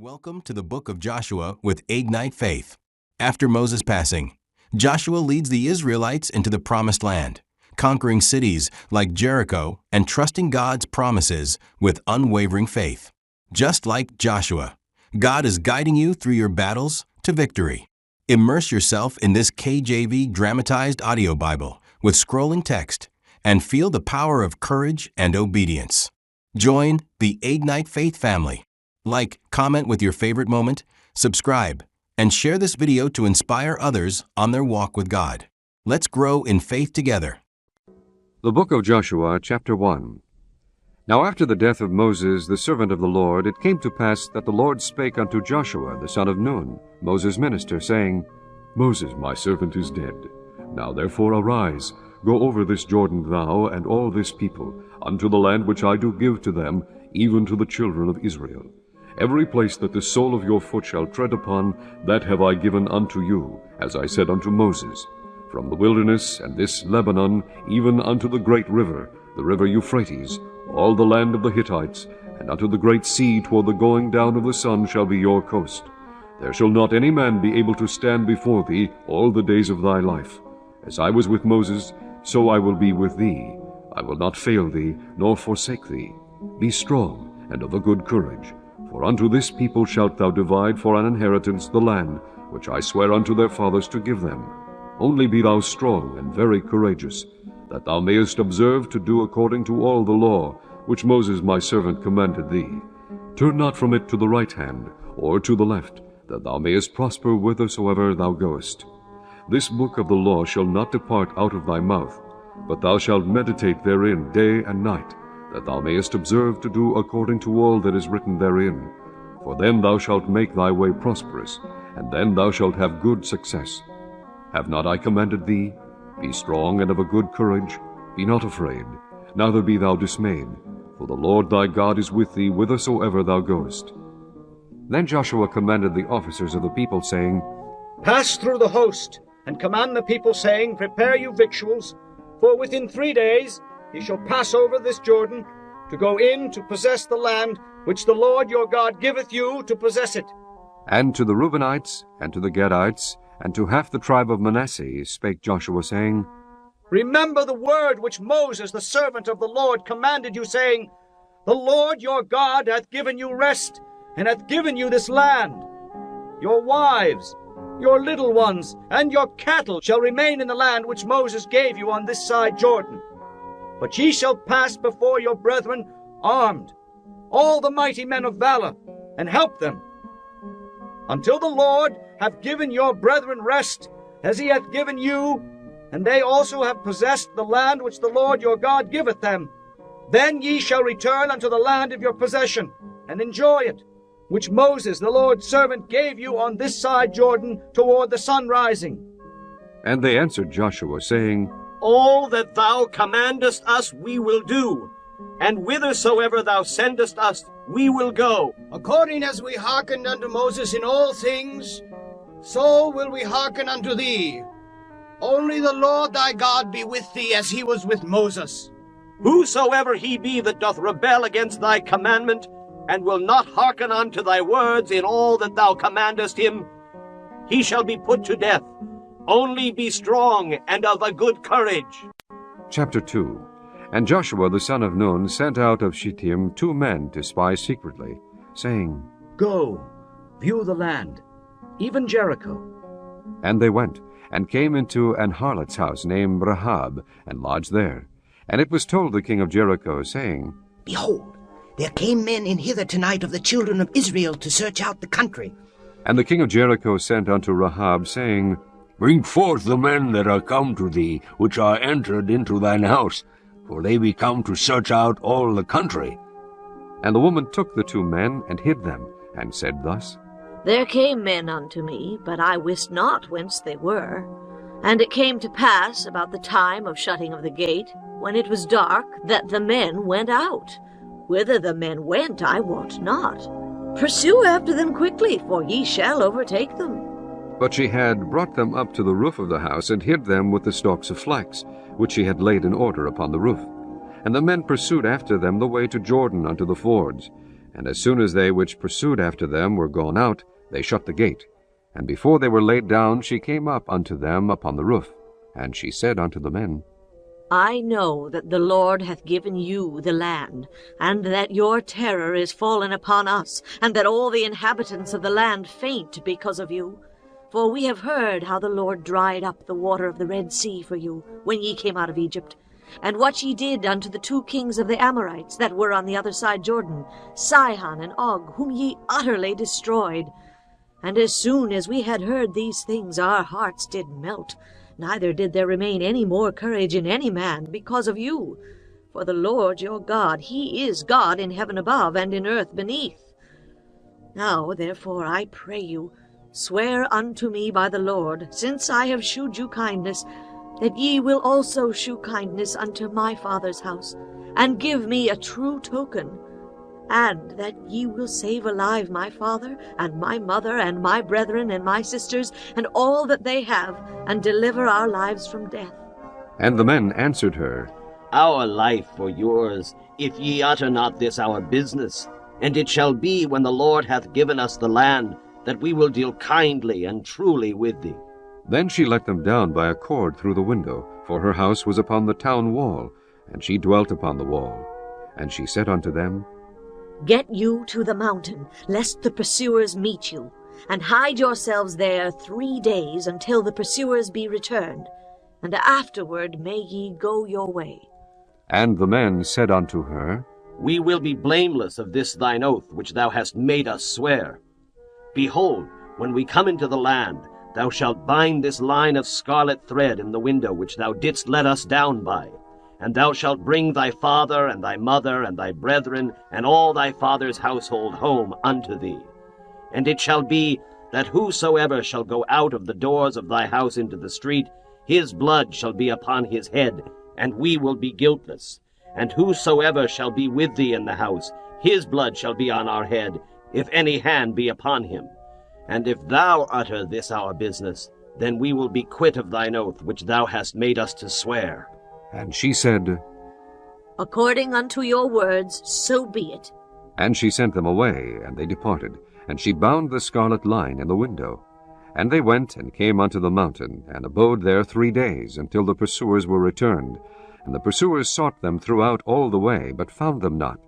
Welcome to the book of Joshua with Aignite Faith. After Moses' passing, Joshua leads the Israelites into the promised land, conquering cities like Jericho and trusting God's promises with unwavering faith. Just like Joshua, God is guiding you through your battles to victory. Immerse yourself in this KJV Dramatized audio Bible with scrolling text and feel the power of courage and obedience. Join the Aignite Faith family. Like, comment with your favorite moment, subscribe, and share this video to inspire others on their walk with God. Let's grow in faith together. The book of Joshua, chapter 1. Now after the death of Moses, the servant of the Lord, it came to pass that the Lord spake unto Joshua, the son of Nun, Moses' minister, saying, Moses, my servant, is dead. Now therefore arise, go over this Jordan, thou and all this people, unto the land which I do give to them, even to the children of Israel. Every place that the sole of your foot shall tread upon, that have I given unto you, as I said unto Moses, from the wilderness and this Lebanon, even unto the great river, the river Euphrates, all the land of the Hittites, and unto the great sea toward the going down of the sun shall be your coast. There shall not any man be able to stand before thee all the days of thy life. As I was with Moses, so I will be with thee. I will not fail thee, nor forsake thee. Be strong, and of a good courage. For unto this people shalt thou divide for an inheritance the land, which I swear unto their fathers to give them. Only be thou strong and very courageous, that thou mayest observe to do according to all the law, which Moses my servant commanded thee. Turn not from it to the right hand, or to the left, that thou mayest prosper whithersoever thou goest. This book of the law shall not depart out of thy mouth, but thou shalt meditate therein day and night, that thou mayest observe to do according to all that is written therein. For then thou shalt make thy way prosperous, and then thou shalt have good success. Have not I commanded thee? Be strong and of a good courage. Be not afraid, neither be thou dismayed, for the Lord thy God is with thee whithersoever thou goest. Then Joshua commanded the officers of the people, saying, Pass through the host, and command the people, saying, Prepare you victuals, for within 3 days ye shall pass over this Jordan, to go in to possess the land which the Lord your God giveth you to possess it. And to the Reubenites, and to the Gadites, and to half the tribe of Manasseh spake Joshua, saying, Remember the word which Moses, the servant of the Lord, commanded you, saying, The Lord your God hath given you rest, and hath given you this land. Your wives, your little ones, and your cattle shall remain in the land which Moses gave you on this side Jordan. But ye shall pass before your brethren armed, all the mighty men of valor, and help them, until the Lord have given your brethren rest, as he hath given you, and they also have possessed the land which the Lord your God giveth them. Then ye shall return unto the land of your possession, and enjoy it, which Moses the Lord's servant gave you on this side Jordan toward the sun rising. And they answered Joshua, saying, All that thou commandest us we will do, and whithersoever thou sendest us we will go. According as we hearkened unto Moses in all things, so will we hearken unto thee. Only the Lord thy God be with thee as he was with Moses. Whosoever he be that doth rebel against thy commandment, and will not hearken unto thy words in all that thou commandest him, he shall be put to death. Only be strong and of a good courage. Chapter 2. And Joshua the son of Nun sent out of Shittim 2 men to spy secretly, saying, Go, view the land, even Jericho. And they went, and came into an harlot's house named Rahab, and lodged there. And it was told the king of Jericho, saying, Behold, there came men in hither tonight of the children of Israel to search out the country. And the king of Jericho sent unto Rahab, saying, Bring forth the men that are come to thee, which are entered into thine house, for they be come to search out all the country. And the woman took the 2 men, and hid them, and said thus, There came men unto me, but I wist not whence they were. And it came to pass about the time of shutting of the gate, when it was dark, that the men went out. Whither the men went I wot not. Pursue after them quickly, for ye shall overtake them. But she had brought them up to the roof of the house, and hid them with the stalks of flax, which she had laid in order upon the roof. And the men pursued after them the way to Jordan unto the fords. And as soon as they which pursued after them were gone out, they shut the gate. And before they were laid down, she came up unto them upon the roof. And she said unto the men, I know that the Lord hath given you the land, and that your terror is fallen upon us, and that all the inhabitants of the land faint because of you. For we have heard how the Lord dried up the water of the Red Sea for you, when ye came out of Egypt, and what ye did unto the 2 kings of the Amorites that were on the other side Jordan, Sihon and Og, whom ye utterly destroyed. And as soon as we had heard these things, our hearts did melt, neither did there remain any more courage in any man because of you. For the Lord your God, he is God in heaven above and in earth beneath. Now therefore I pray you, swear unto me by the Lord, since I have shewed you kindness, that ye will also shew kindness unto my father's house, and give me a true token, and that ye will save alive my father, and my mother, and my brethren, and my sisters, and all that they have, and deliver our lives from death. And the men answered her, Our life for yours, if ye utter not this our business. And it shall be, when the Lord hath given us the land, that we will deal kindly and truly with thee. Then she let them down by a cord through the window, for her house was upon the town wall, and she dwelt upon the wall. And she said unto them, Get you to the mountain, lest the pursuers meet you, and hide yourselves there 3 days until the pursuers be returned, and afterward may ye go your way. And the men said unto her, We will be blameless of this thine oath, which thou hast made us swear. Behold, when we come into the land, thou shalt bind this line of scarlet thread in the window which thou didst let us down by. And thou shalt bring thy father, and thy mother, and thy brethren, and all thy father's household home unto thee. And it shall be, that whosoever shall go out of the doors of thy house into the street, his blood shall be upon his head, and we will be guiltless. And whosoever shall be with thee in the house, his blood shall be on our head, if any hand be upon him. And if thou utter this our business, then we will be quit of thine oath which thou hast made us to swear. And she said, According unto your words, so be it. And she sent them away, and they departed. And she bound the scarlet line in the window. And they went and came unto the mountain, and abode there 3 days, until the pursuers were returned. And the pursuers sought them throughout all the way, but found them not.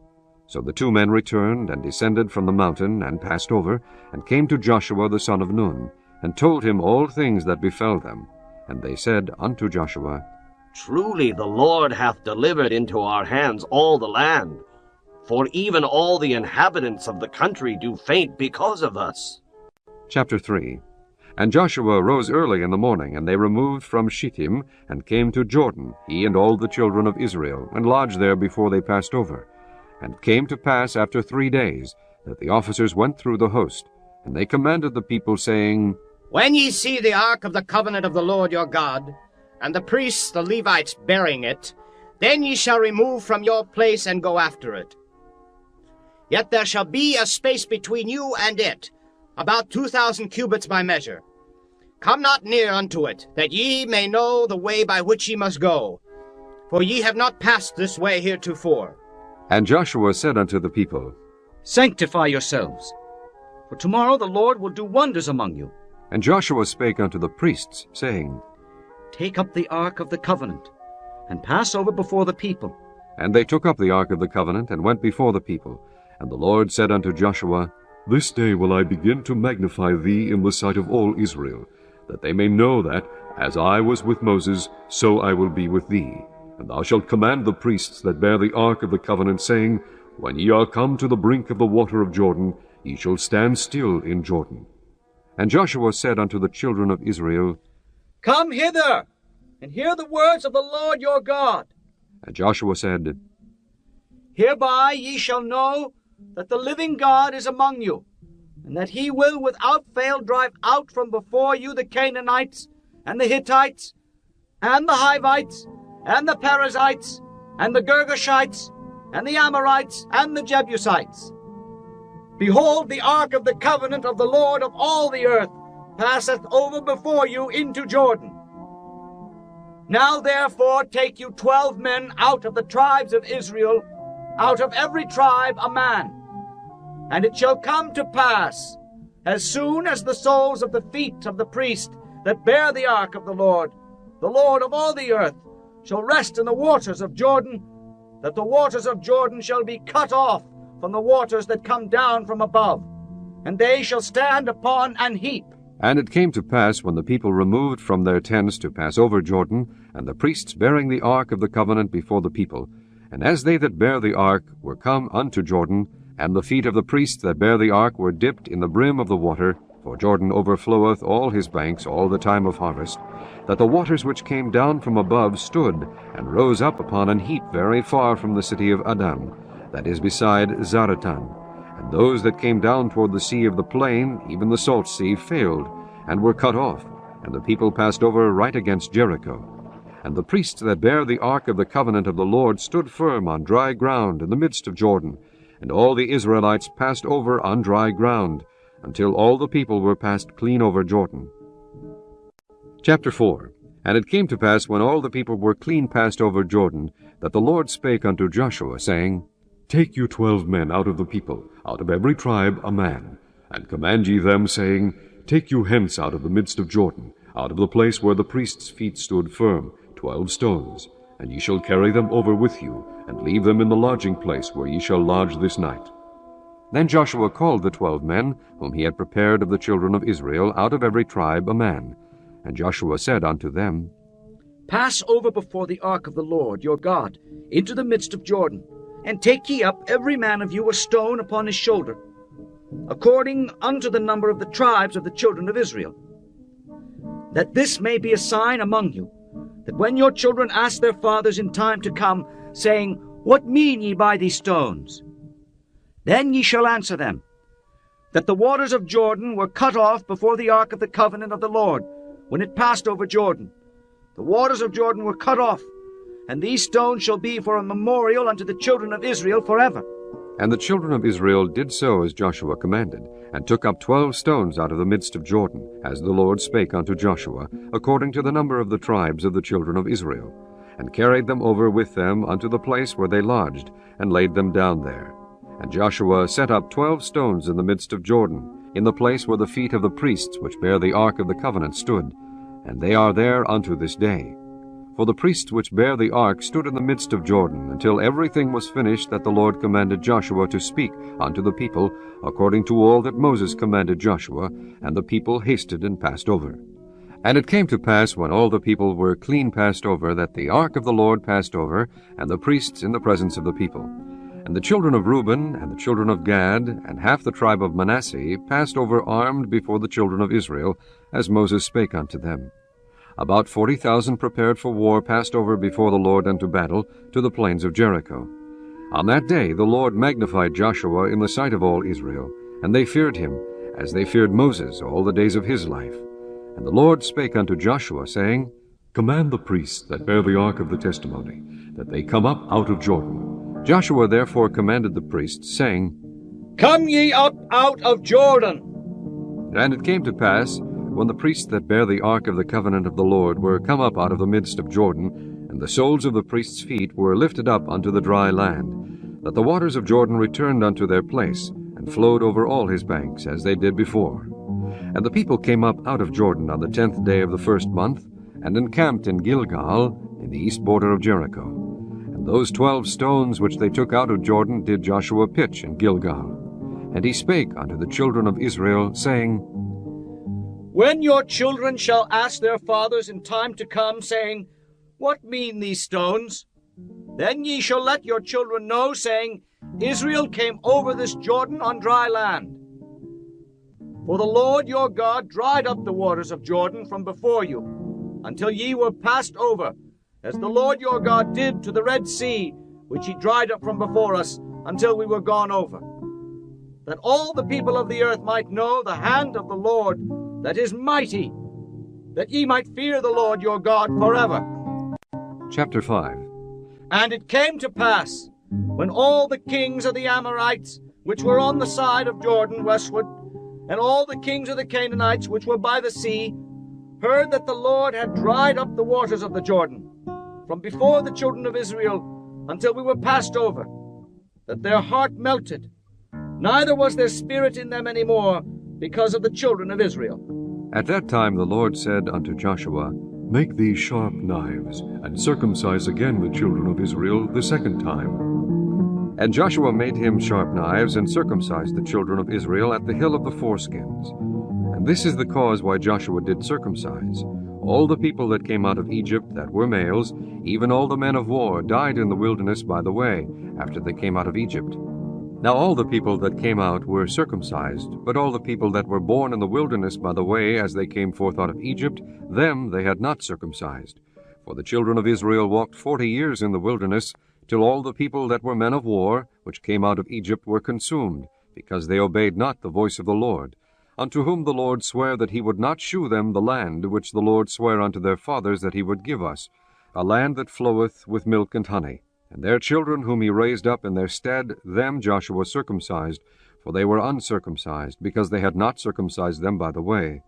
So the 2 men returned, and descended from the mountain, and passed over, and came to Joshua the son of Nun, and told him all things that befell them. And they said unto Joshua, Truly the Lord hath delivered into our hands all the land, for even all the inhabitants of the country do faint because of us. Chapter 3. And Joshua rose early in the morning, and they removed from Shittim, and came to Jordan, he and all the children of Israel, and lodged there before they passed over. And it came to pass after 3 days, that the officers went through the host, and they commanded the people, saying, When ye see the ark of the covenant of the Lord your God, and the priests the Levites bearing it, then ye shall remove from your place and go after it. Yet there shall be a space between you and it, about 2,000 cubits by measure. Come not near unto it, that ye may know the way by which ye must go, for ye have not passed this way heretofore. And Joshua said unto the people, Sanctify yourselves, for tomorrow the Lord will do wonders among you. And Joshua spake unto the priests, saying, Take up the ark of the covenant, and pass over before the people. And they took up the ark of the covenant, and went before the people. And the Lord said unto Joshua, This day will I begin to magnify thee in the sight of all Israel, that they may know that, as I was with Moses, so I will be with thee. And thou shalt command the priests that bear the ark of the covenant, saying, When ye are come to the brink of the water of Jordan, ye shall stand still in Jordan. And Joshua said unto the children of Israel, Come hither, and hear the words of the Lord your God. And Joshua said, Hereby ye shall know that the living God is among you, and that he will without fail drive out from before you the Canaanites, and the Hittites, and the Hivites, and the Perizzites, and the Girgashites, and the Amorites, and the Jebusites. Behold, the ark of the covenant of the Lord of all the earth passeth over before you into Jordan. Now therefore take you 12 men out of the tribes of Israel, out of every tribe a man. And it shall come to pass, as soon as the soles of the feet of the priest that bear the ark of the Lord of all the earth, shall rest in the waters of Jordan, that the waters of Jordan shall be cut off from the waters that come down from above, and they shall stand upon an heap. And it came to pass, when the people removed from their tents to pass over Jordan, and the priests bearing the ark of the covenant before the people, and as they that bear the ark were come unto Jordan, and the feet of the priests that bear the ark were dipped in the brim of the water, for Jordan overfloweth all his banks all the time of harvest, that the waters which came down from above stood, and rose up upon an heap very far from the city of Adam, that is beside Zaratan. And those that came down toward the sea of the plain, even the salt sea, failed, and were cut off, and the people passed over right against Jericho. And the priests that bare the ark of the covenant of the Lord stood firm on dry ground in the midst of Jordan, and all the Israelites passed over on dry ground, until all the people were passed clean over Jordan. Chapter 4. And it came to pass, when all the people were clean passed over Jordan, that the Lord spake unto Joshua, saying, Take you 12 men out of the people, out of every tribe a man, and command ye them, saying, Take you hence out of the midst of Jordan, out of the place where the priests' feet stood firm, 12 stones, and ye shall carry them over with you, and leave them in the lodging place where ye shall lodge this night. Then Joshua called the 12 men, whom he had prepared of the children of Israel, out of every tribe a man. And Joshua said unto them, Pass over before the ark of the Lord your God into the midst of Jordan, and take ye up every man of you a stone upon his shoulder, according unto the number of the tribes of the children of Israel, that this may be a sign among you, that when your children ask their fathers in time to come, saying, What mean ye by these stones? Then ye shall answer them, that the waters of Jordan were cut off before the ark of the covenant of the Lord, when it passed over Jordan. The waters of Jordan were cut off, and these stones shall be for a memorial unto the children of Israel forever. And the children of Israel did so as Joshua commanded, and took up 12 stones out of the midst of Jordan, as the Lord spake unto Joshua, according to the number of the tribes of the children of Israel, and carried them over with them unto the place where they lodged, and laid them down there. And Joshua set up 12 stones in the midst of Jordan, in the place where the feet of the priests which bear the ark of the covenant stood, and they are there unto this day. For the priests which bear the ark stood in the midst of Jordan, until everything was finished that the Lord commanded Joshua to speak unto the people, according to all that Moses commanded Joshua, and the people hasted and passed over. And it came to pass, when all the people were clean passed over, that the ark of the Lord passed over, and the priests in the presence of the people. And the children of Reuben, and the children of Gad, and half the tribe of Manasseh, passed over armed before the children of Israel, as Moses spake unto them. About 40,000 prepared for war passed over before the Lord unto battle to the plains of Jericho. On that day the Lord magnified Joshua in the sight of all Israel, and they feared him, as they feared Moses all the days of his life. And the Lord spake unto Joshua, saying, Command the priests that bear the ark of the testimony, that they come up out of Jordan. Joshua therefore commanded the priests, saying, Come ye up out of Jordan. And it came to pass, when the priests that bear the ark of the covenant of the Lord were come up out of the midst of Jordan, and the soles of the priests' feet were lifted up unto the dry land, that the waters of Jordan returned unto their place, and flowed over all his banks, as they did before. And the people came up out of Jordan on the 10th day of the first month, and encamped in Gilgal, in the east border of Jericho. And those 12 stones which they took out of Jordan did Joshua pitch in Gilgal. And he spake unto the children of Israel, saying, When your children shall ask their fathers in time to come, saying, What mean these stones? Then ye shall let your children know, saying, Israel came over this Jordan on dry land. For the Lord your God dried up the waters of Jordan from before you, until ye were passed over, as the Lord your God did to the Red Sea, which he dried up from before us, until we were gone over. That all the people of the earth might know the hand of the Lord, that is mighty, that ye might fear the Lord your God forever. Chapter 5. And it came to pass, when all the kings of the Amorites, which were on the side of Jordan westward, and all the kings of the Canaanites, which were by the sea, heard that the Lord had dried up the waters of the Jordan, from before the children of Israel, until we were passed over, that their heart melted, neither was there spirit in them any more, because of the children of Israel. At that time the Lord said unto Joshua, Make thee sharp knives, and circumcise again the children of Israel the second time. And Joshua made him sharp knives, and circumcised the children of Israel at the hill of the foreskins. And this is the cause why Joshua did circumcise. All the people that came out of Egypt that were males, even all the men of war, died in the wilderness by the way, after they came out of Egypt. Now all the people that came out were circumcised, but all the people that were born in the wilderness by the way as they came forth out of Egypt, them they had not circumcised. For the children of Israel walked 40 years in the wilderness, till all the people that were men of war, which came out of Egypt, were consumed, because they obeyed not the voice of the Lord, unto whom the Lord sware that he would not shew them the land which the Lord sware unto their fathers that he would give us, a land that floweth with milk and honey. And their children whom he raised up in their stead, them Joshua circumcised, for they were uncircumcised, because they had not circumcised them by the way.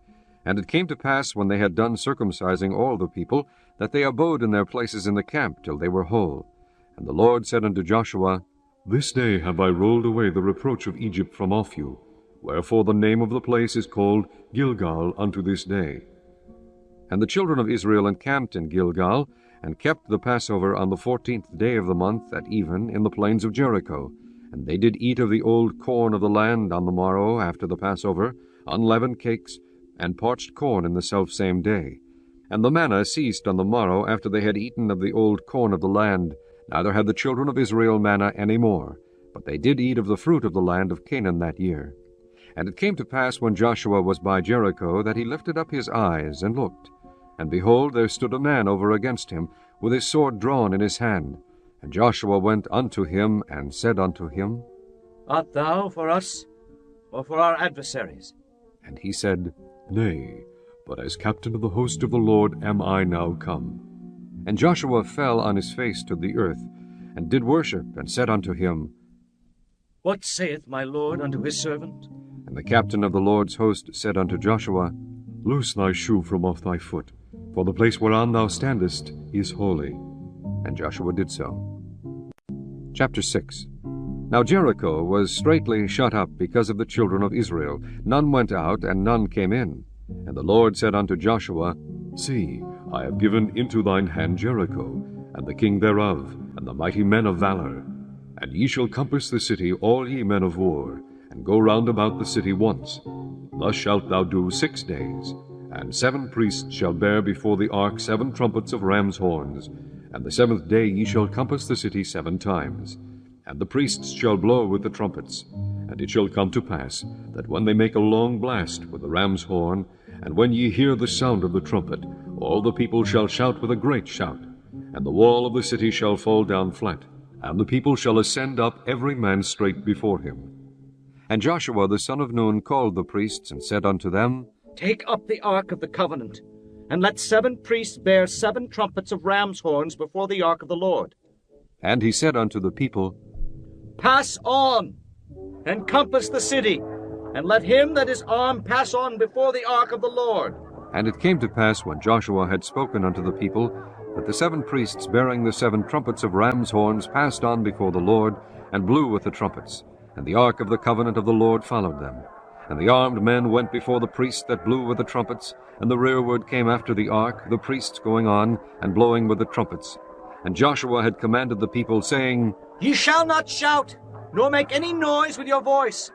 And it came to pass, when they had done circumcising all the people, that they abode in their places in the camp till they were whole. And the Lord said unto Joshua, This day have I rolled away the reproach of Egypt from off you. Wherefore the name of the place is called Gilgal unto this day. And the children of Israel encamped in Gilgal, and kept the Passover on the 14th day of the month at even in the plains of Jericho. And they did eat of the old corn of the land on the morrow after the Passover, unleavened cakes, and parched corn in the selfsame day. And the manna ceased on the morrow after they had eaten of the old corn of the land, neither had the children of Israel manna any more, but they did eat of the fruit of the land of Canaan that year. And it came to pass, when Joshua was by Jericho, that he lifted up his eyes and looked. And behold, there stood a man over against him, with his sword drawn in his hand. And Joshua went unto him, and said unto him, Art thou for us, or for our adversaries? And he said, Nay, but as captain of the host of the Lord am I now come. And Joshua fell on his face to the earth, and did worship, and said unto him, What saith my Lord unto his servant? And the captain of the Lord's host said unto Joshua, Loose thy shoe from off thy foot, for the place whereon thou standest is holy. And Joshua did so. Chapter 6. Now Jericho was straitly shut up because of the children of Israel. None went out, and none came in. And the Lord said unto Joshua, See, I have given into thine hand Jericho, and the king thereof, and the mighty men of valor. And ye shall compass the city, all ye men of war, and go round about the city once. Thus shalt thou do 6 days. And 7 priests shall bear before the ark 7 trumpets of ram's horns. And the 7th day ye shall compass the city 7 times. And the priests shall blow with the trumpets. And it shall come to pass, that when they make a long blast with the ram's horn, and when ye hear the sound of the trumpet, all the people shall shout with a great shout. And the wall of the city shall fall down flat, and the people shall ascend up every man straight before him. And Joshua the son of Nun called the priests, and said unto them, Take up the ark of the covenant, and let 7 priests bear 7 trumpets of ram's horns before the ark of the Lord. And he said unto the people, Pass on, and compass the city, and let him that is armed pass on before the ark of the Lord. And it came to pass, when Joshua had spoken unto the people, that the 7 priests bearing the 7 trumpets of ram's horns passed on before the Lord, and blew with the trumpets. And the ark of the covenant of the Lord followed them. And the armed men went before the priests that blew with the trumpets, and the rearward came after the ark, the priests going on, and blowing with the trumpets. And Joshua had commanded the people, saying, Ye shall not shout, nor make any noise with your voice,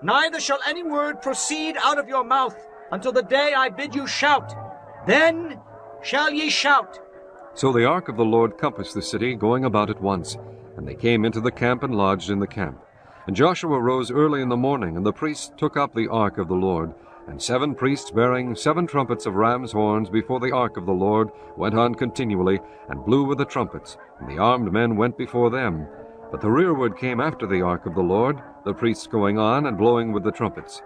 neither shall any word proceed out of your mouth, until the day I bid you shout. Then shall ye shout. So the ark of the Lord compassed the city, going about it once. And they came into the camp, and lodged in the camp. And Joshua rose early in the morning, and the priests took up the ark of the Lord. And 7 priests bearing 7 trumpets of ram's horns before the ark of the Lord went on continually, and blew with the trumpets. And the armed men went before them. But the rearward came after the ark of the Lord, the priests going on, and blowing with the trumpets.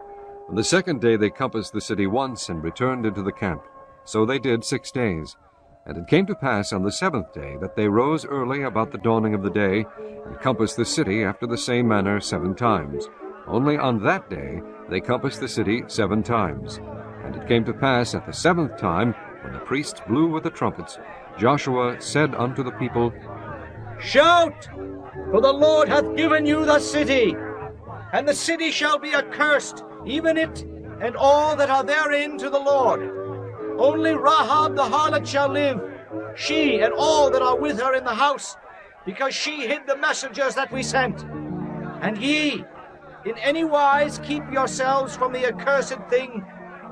And the 2nd day they compassed the city once, and returned into the camp. So they did 6 days. And it came to pass on the 7th day that they rose early about the dawning of the day, and compassed the city after the same manner 7 times. Only on that day they compassed the city 7 times. And it came to pass at the 7th time, when the priests blew with the trumpets, Joshua said unto the people, Shout, for the Lord hath given you the city. And the city shall be accursed, even it and all that are therein, to the Lord. Only Rahab the harlot shall live, she and all that are with her in the house, because she hid the messengers that we sent. And ye, in any wise keep yourselves from the accursed thing,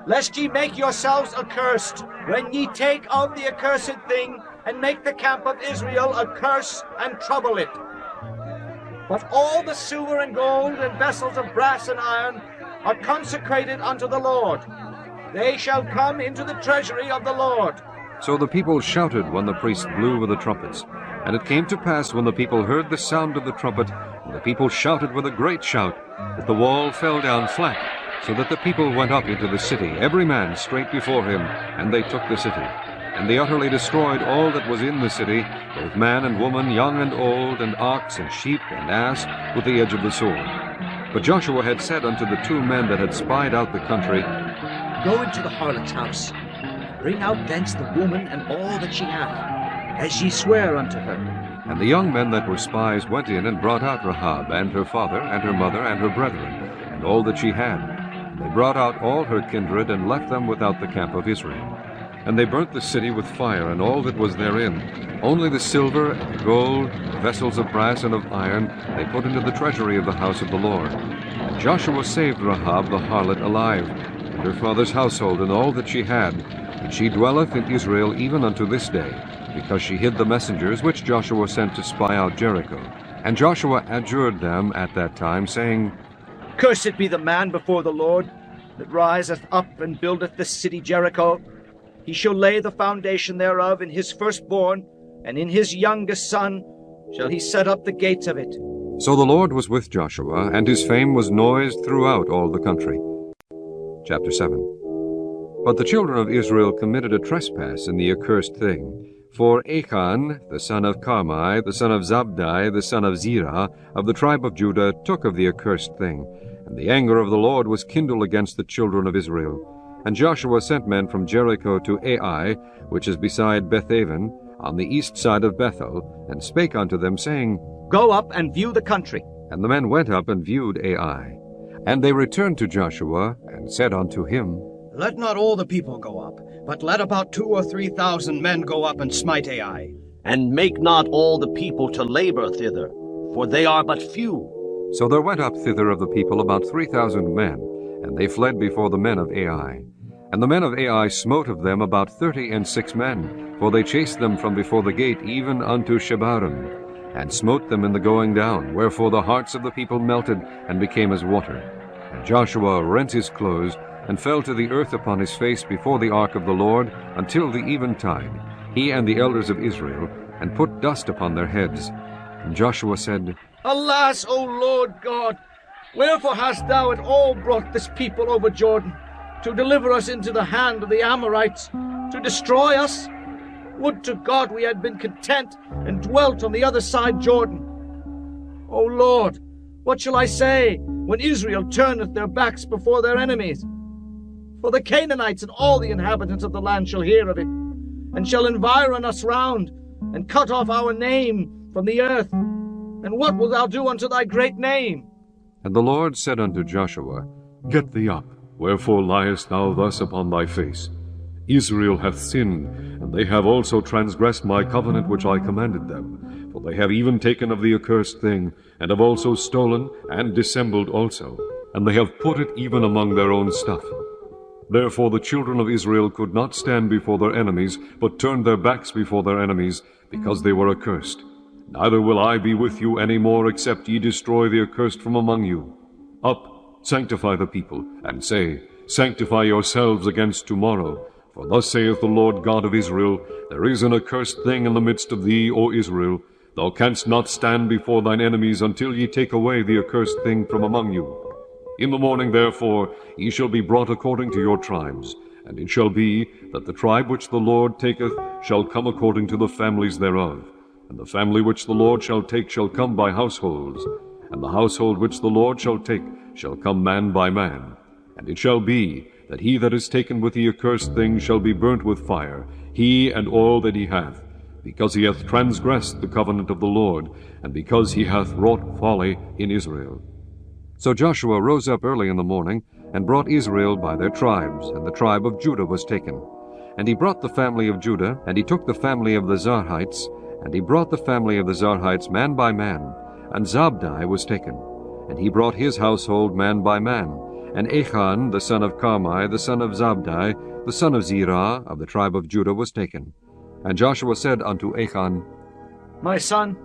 lest ye make yourselves accursed, when ye take of the accursed thing, and make the camp of Israel a curse and trouble it. But all the silver and gold and vessels of brass and iron are consecrated unto the Lord. They shall come into the treasury of the Lord. So the people shouted when the priest blew with the trumpets. And it came to pass, when the people heard the sound of the trumpet, and the people shouted with a great shout, that the wall fell down flat, so that the people went up into the city, every man straight before him, and they took the city. And they utterly destroyed all that was in the city, both man and woman, young and old, and ox and sheep and ass, with the edge of the sword. But Joshua had said unto the two men that had spied out the country, Go into the harlot's house, bring out thence the woman and all that she hath, as ye swear unto her. And the young men that were spies went in and brought out Rahab, and her father, and her mother, and her brethren, and all that she had. And they brought out all her kindred, and left them without the camp of Israel. And they burnt the city with fire, and all that was therein. Only the silver and the gold, the vessels of brass and of iron, they put into the treasury of the house of the Lord. And Joshua saved Rahab the harlot alive, and her father's household, and all that she had. And she dwelleth in Israel even unto this day, because she hid the messengers which Joshua sent to spy out Jericho. And Joshua adjured them at that time, saying, Cursed be the man before the Lord, that riseth up and buildeth the city Jericho. He shall lay the foundation thereof in his firstborn, and in his youngest son shall he set up the gates of it. So the Lord was with Joshua, and his fame was noised throughout all the country. Chapter 7. But the children of Israel committed a trespass in the accursed thing. For Achan, the son of Carmi, the son of Zabdi, the son of Zerah, of the tribe of Judah, took of the accursed thing. And the anger of the Lord was kindled against the children of Israel. And Joshua sent men from Jericho to Ai, which is beside Bethaven, on the east side of Bethel, and spake unto them, saying, Go up and view the country. And the men went up and viewed Ai. And they returned to Joshua, and said unto him, Let not all the people go up, but let about 2,000 or 3,000 men go up and smite Ai. And make not all the people to labor thither, for they are but few. So there went up thither of the people about 3,000 men, and they fled before the men of Ai. And the men of Ai smote of them about 36 men, for they chased them from before the gate even unto Shebarim, and smote them in the going down, wherefore the hearts of the people melted, and became as water. And Joshua rent his clothes, and fell to the earth upon his face before the ark of the Lord, until the eventide, he and the elders of Israel, and put dust upon their heads. And Joshua said, Alas, O Lord God, wherefore hast thou at all brought this people over Jordan, to deliver us into the hand of the Amorites, to destroy us? Would to God we had been content, and dwelt on the other side Jordan. O Lord, what shall I say, when Israel turneth their backs before their enemies? For the Canaanites and all the inhabitants of the land shall hear of it, and shall environ us round, and cut off our name from the earth. And what wilt thou do unto thy great name? And the Lord said unto Joshua, Get thee up, wherefore liest thou thus upon thy face? Israel hath sinned, and they have also transgressed my covenant which I commanded them. For they have even taken of the accursed thing, and have also stolen, and dissembled also, and they have put it even among their own stuff. Therefore the children of Israel could not stand before their enemies, but turned their backs before their enemies, because they were accursed. Neither will I be with you any more, except ye destroy the accursed from among you. Up, sanctify the people, and say, Sanctify yourselves against tomorrow. For thus saith the Lord God of Israel, There is an accursed thing in the midst of thee, O Israel. Thou canst not stand before thine enemies until ye take away the accursed thing from among you. In the morning, therefore, ye shall be brought according to your tribes. And it shall be, that the tribe which the Lord taketh shall come according to the families thereof. And the family which the Lord shall take shall come by households. And the household which the Lord shall take shall come man by man. And it shall be, that he that is taken with the accursed thing shall be burnt with fire, he and all that he hath, because he hath transgressed the covenant of the Lord, and because he hath wrought folly in Israel. So Joshua rose up early in the morning, and brought Israel by their tribes, and the tribe of Judah was taken. And he brought the family of Judah, and he took the family of the Zarhites, and he brought the family of the Zarhites man by man, and Zabdi was taken. And he brought his household man by man, and Achan the son of Carmi, the son of Zabdi, the son of Zerah, of the tribe of Judah, was taken. And Joshua said unto Achan, My son,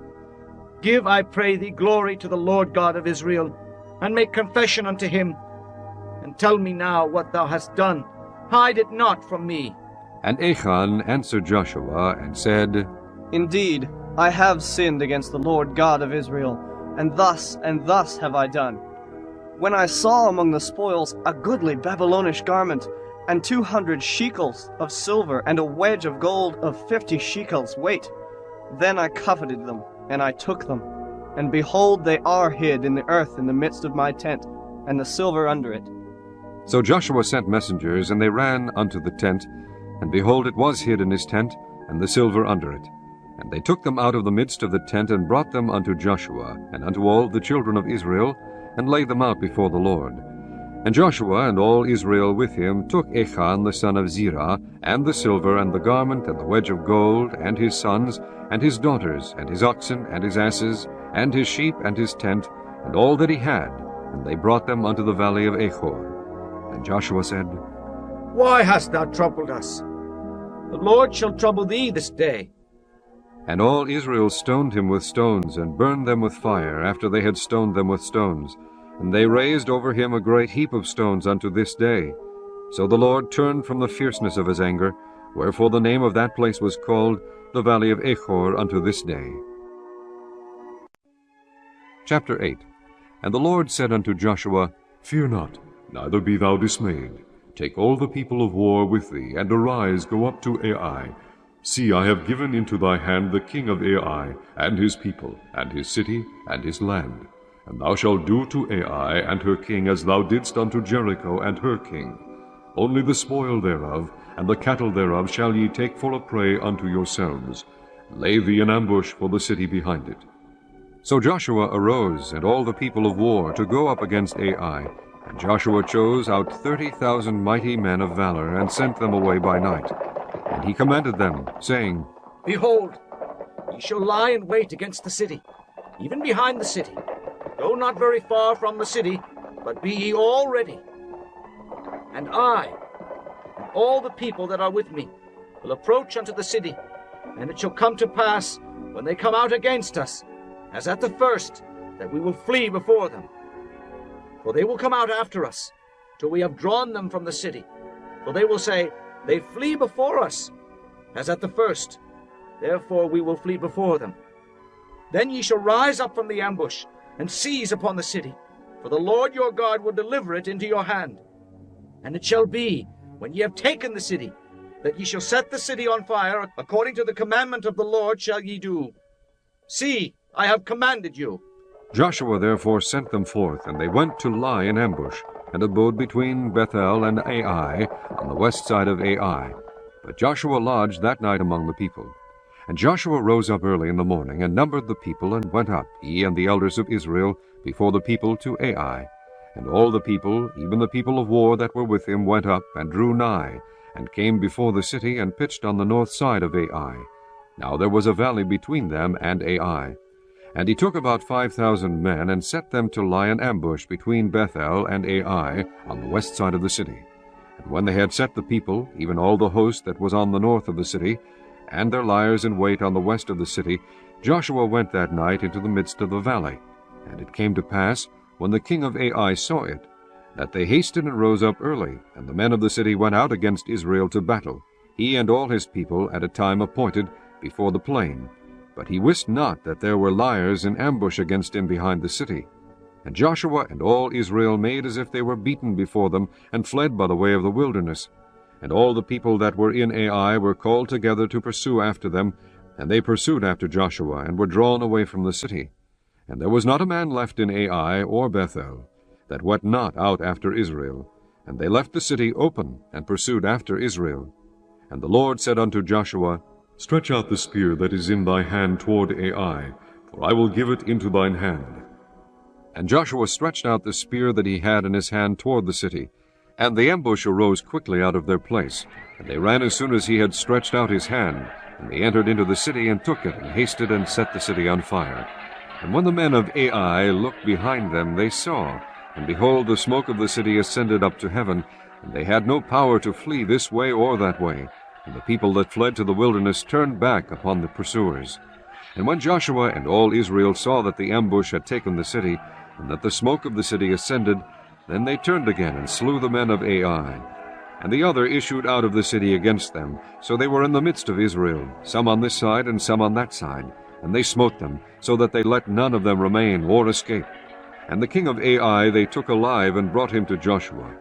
give, I pray thee, glory to the Lord God of Israel, and make confession unto him, and tell me now what thou hast done. Hide it not from me. And Achan answered Joshua, and said, Indeed, I have sinned against the Lord God of Israel, and thus have I done. When I saw among the spoils a goodly Babylonish garment, and 200 shekels of silver, and a wedge of gold of 50 shekels weight, then I coveted them, and I took them. And behold, they are hid in the earth in the midst of my tent, and the silver under it. So Joshua sent messengers, and they ran unto the tent, and behold, it was hid in his tent, and the silver under it. And they took them out of the midst of the tent, and brought them unto Joshua, and unto all the children of Israel, and laid them out before the Lord. And Joshua and all Israel with him took Achan the son of Zerah, and the silver, and the garment, and the wedge of gold, and his sons, and his daughters, and his oxen, and his asses, and his sheep, and his tent, and all that he had, and they brought them unto the valley of Achor. And Joshua said, Why hast thou troubled us? The Lord shall trouble thee this day. And all Israel stoned him with stones, and burned them with fire, after they had stoned them with stones. And they raised over him a great heap of stones unto this day. So the Lord turned from the fierceness of his anger, wherefore the name of that place was called the valley of Achor unto this day. Chapter 8. And the Lord said unto Joshua, Fear not, neither be thou dismayed. Take all the people of war with thee, and arise, go up to Ai. See, I have given into thy hand the king of Ai, and his people, and his city, and his land. And thou shalt do to Ai and her king as thou didst unto Jericho and her king. Only the spoil thereof, and the cattle thereof shall ye take for a prey unto yourselves. Lay thee an ambush for the city behind it. So Joshua arose, and all the people of war, to go up against Ai. And Joshua chose out 30,000 mighty men of valor, and sent them away by night. And he commanded them, saying, Behold, ye shall lie in wait against the city, even behind the city. Go not very far from the city, but be ye all ready. And I, and all the people that are with me, will approach unto the city, and it shall come to pass, when they come out against us, as at the first, that we will flee before them. For they will come out after us, till we have drawn them from the city. For they will say, They flee before us, as at the first. Therefore we will flee before them. Then ye shall rise up from the ambush, and seize upon the city, for the Lord your God will deliver it into your hand. And it shall be, when ye have taken the city, that ye shall set the city on fire, according to the commandment of the Lord shall ye do. See, I have commanded you. Joshua therefore sent them forth, and they went to lie in ambush, and abode between Bethel and Ai, on the west side of Ai. But Joshua lodged that night among the people. And Joshua rose up early in the morning, and numbered the people, and went up, he and the elders of Israel, before the people to Ai. And all the people, even the people of war that were with him, went up, and drew nigh, and came before the city, and pitched on the north side of Ai. Now there was a valley between them and Ai. And he took about 5,000 men, and set them to lie in ambush between Bethel and Ai, on the west side of the city. And when they had set the people, even all the host that was on the north of the city, and their liers in wait on the west of the city, Joshua went that night into the midst of the valley. And it came to pass, when the king of Ai saw it, that they hasted and rose up early, and the men of the city went out against Israel to battle, he and all his people at a time appointed, before the plain. But he wist not that there were liers in ambush against him behind the city. And Joshua and all Israel made as if they were beaten before them, and fled by the way of the wilderness. And all the people that were in Ai were called together to pursue after them, and they pursued after Joshua, and were drawn away from the city. And there was not a man left in Ai or Bethel, that went not out after Israel. And they left the city open, and pursued after Israel. And the Lord said unto Joshua, Stretch out the spear that is in thy hand toward Ai, for I will give it into thine hand. And Joshua stretched out the spear that he had in his hand toward the city. And the ambush arose quickly out of their place. And they ran as soon as he had stretched out his hand. And they entered into the city and took it, and hasted and set the city on fire. And when the men of Ai looked behind them, they saw, and behold, the smoke of the city ascended up to heaven, and they had no power to flee this way or that way. And the people that fled to the wilderness turned back upon the pursuers. And when Joshua and all Israel saw that the ambush had taken the city, and that the smoke of the city ascended, then they turned again and slew the men of Ai. And the other issued out of the city against them. So they were in the midst of Israel, some on this side and some on that side. And they smote them, so that they let none of them remain or escape. And the king of Ai they took alive, and brought him to Joshua.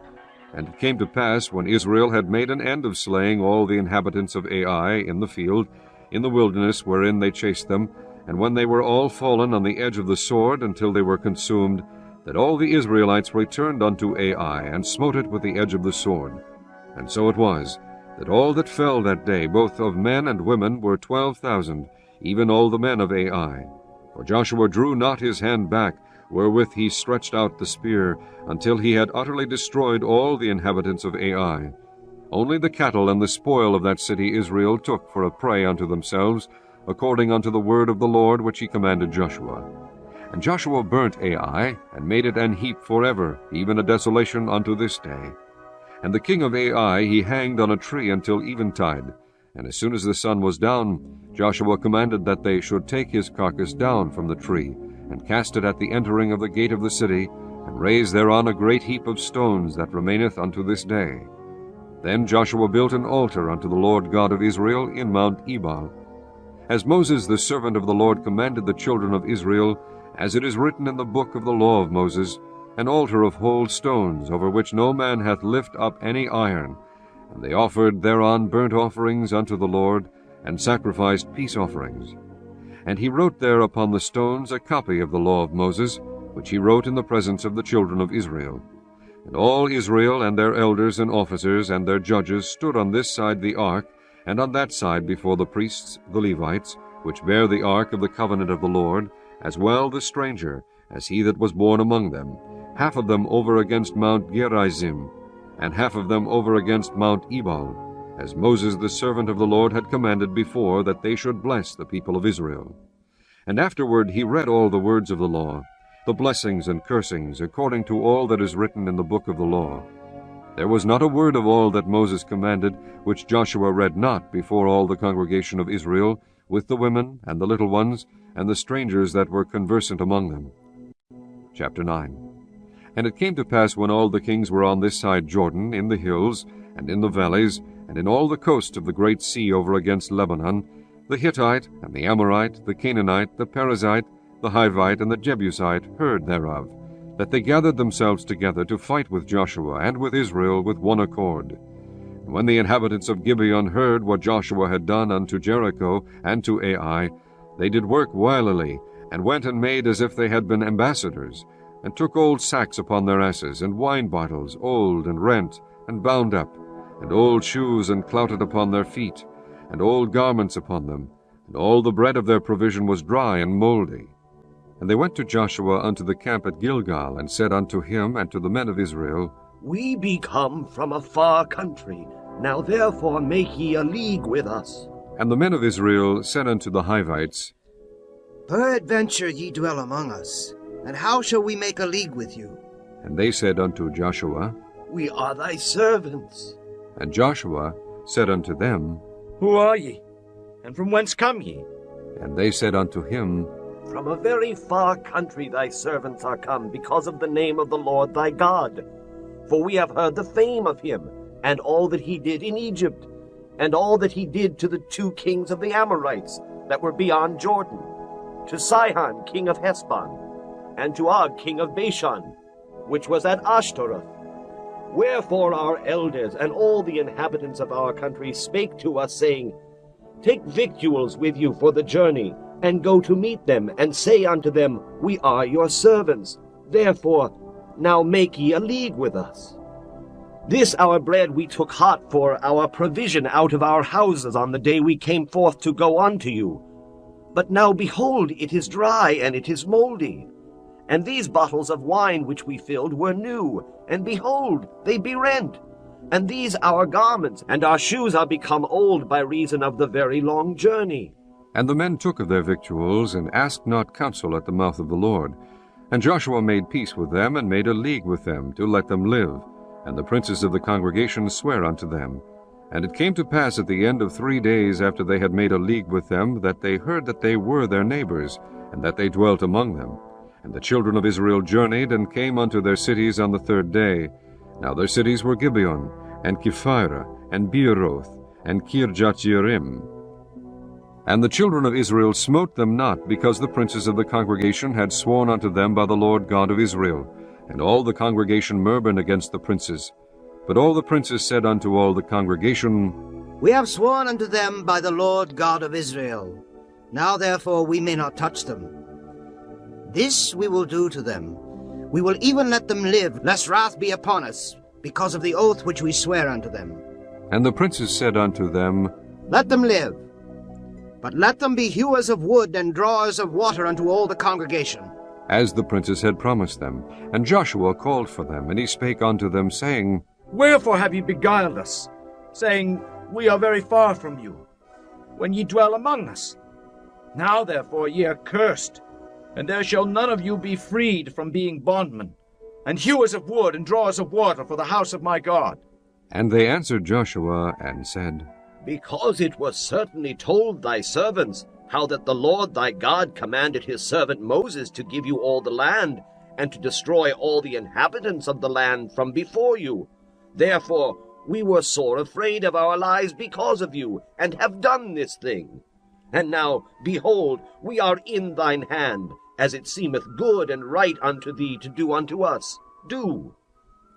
And it came to pass, when Israel had made an end of slaying all the inhabitants of Ai in the field, in the wilderness wherein they chased them, and when they were all fallen on the edge of the sword until they were consumed, that all the Israelites returned unto Ai, and smote it with the edge of the sword. And so it was, that all that fell that day, both of men and women, were 12,000, even all the men of Ai. For Joshua drew not his hand back, wherewith he stretched out the spear, until he had utterly destroyed all the inhabitants of Ai. Only the cattle and the spoil of that city Israel took for a prey unto themselves, according unto the word of the Lord which he commanded Joshua. And Joshua burnt Ai, and made it an heap forever, even a desolation unto this day. And the king of Ai he hanged on a tree until eventide. And as soon as the sun was down, Joshua commanded that they should take his carcass down from the tree, and cast it at the entering of the gate of the city, and raise thereon a great heap of stones that remaineth unto this day. Then Joshua built an altar unto the Lord God of Israel in Mount Ebal. As Moses the servant of the Lord commanded the children of Israel, as it is written in the book of the law of Moses, an altar of whole stones, over which no man hath lift up any iron. And they offered thereon burnt offerings unto the Lord, and sacrificed peace offerings. And he wrote there upon the stones a copy of the law of Moses, which he wrote in the presence of the children of Israel. And all Israel and their elders and officers and their judges stood on this side the ark, and on that side before the priests, the Levites, which bear the ark of the covenant of the Lord, as well the stranger, as he that was born among them, half of them over against Mount Gerizim, and half of them over against Mount Ebal, as Moses the servant of the Lord had commanded before, that they should bless the people of Israel. And afterward he read all the words of the law, the blessings and cursings, according to all that is written in the book of the law. There was not a word of all that Moses commanded, which Joshua read not before all the congregation of Israel, with the women and the little ones, and the strangers that were conversant among them. Chapter 9. And it came to pass, when all the kings were on this side Jordan, in the hills, and in the valleys, and in all the coast of the great sea over against Lebanon, the Hittite, and the Amorite, the Canaanite, the Perizzite, the Hivite, and the Jebusite heard thereof, that they gathered themselves together to fight with Joshua and with Israel with one accord. And when the inhabitants of Gibeon heard what Joshua had done unto Jericho and to Ai, they did work wilily, and went and made as if they had been ambassadors, and took old sacks upon their asses, and wine bottles, old and rent, and bound up, and old shoes and clouted upon their feet, and old garments upon them, and all the bread of their provision was dry and mouldy. And they went to Joshua unto the camp at Gilgal, and said unto him and to the men of Israel, We be come from a far country, now therefore make ye a league with us. And the men of Israel said unto the Hivites, Peradventure ye dwell among us, and how shall we make a league with you? And they said unto Joshua, We are thy servants. And Joshua said unto them, Who are ye? And from whence come ye? And they said unto him, From a very far country thy servants are come, because of the name of the Lord thy God. For we have heard the fame of him, and all that he did in Egypt, and all that he did to the 2 kings of the Amorites that were beyond Jordan, to Sihon king of Heshbon, and to Og king of Bashan, which was at Ashtaroth. Wherefore our elders and all the inhabitants of our country spake to us, saying, Take victuals with you for the journey, and go to meet them, and say unto them, We are your servants. Therefore now make ye a league with us. This our bread we took hot for our provision out of our houses on the day we came forth to go unto you. But now behold, it is dry, and it is mouldy. And these bottles of wine which we filled were new, and behold, they be rent. And these our garments, and our shoes are become old by reason of the very long journey. And the men took of their victuals, and asked not counsel at the mouth of the Lord. And Joshua made peace with them, and made a league with them, to let them live. And the princes of the congregation sware unto them. And it came to pass at the end of 3 days after they had made a league with them, that they heard that they were their neighbors, and that they dwelt among them. And the children of Israel journeyed, and came unto their cities on the 3rd day. Now their cities were Gibeon, and Kephirah, and Beeroth, and Kirjath-jearim. And the children of Israel smote them not, because the princes of the congregation had sworn unto them by the Lord God of Israel. And all the congregation murmured against the princes. But all the princes said unto all the congregation, We have sworn unto them by the Lord God of Israel. Now therefore we may not touch them. This we will do to them. We will even let them live, lest wrath be upon us, because of the oath which we swear unto them. And the princes said unto them, Let them live, but let them be hewers of wood and drawers of water unto all the congregation. as the princes had promised them. And Joshua called for them, and he spake unto them, saying, Wherefore have ye beguiled us, saying, We are very far from you, when ye dwell among us? Now therefore ye are cursed, and there shall none of you be freed from being bondmen, and hewers of wood and drawers of water for the house of my God. And they answered Joshua, and said, Because it was certainly told thy servants, how that the Lord thy God commanded his servant Moses to give you all the land, and to destroy all the inhabitants of the land from before you. Therefore we were sore afraid of our lives because of you, and have done this thing. And now, behold, we are in thine hand, as it seemeth good and right unto thee to do unto us. Do.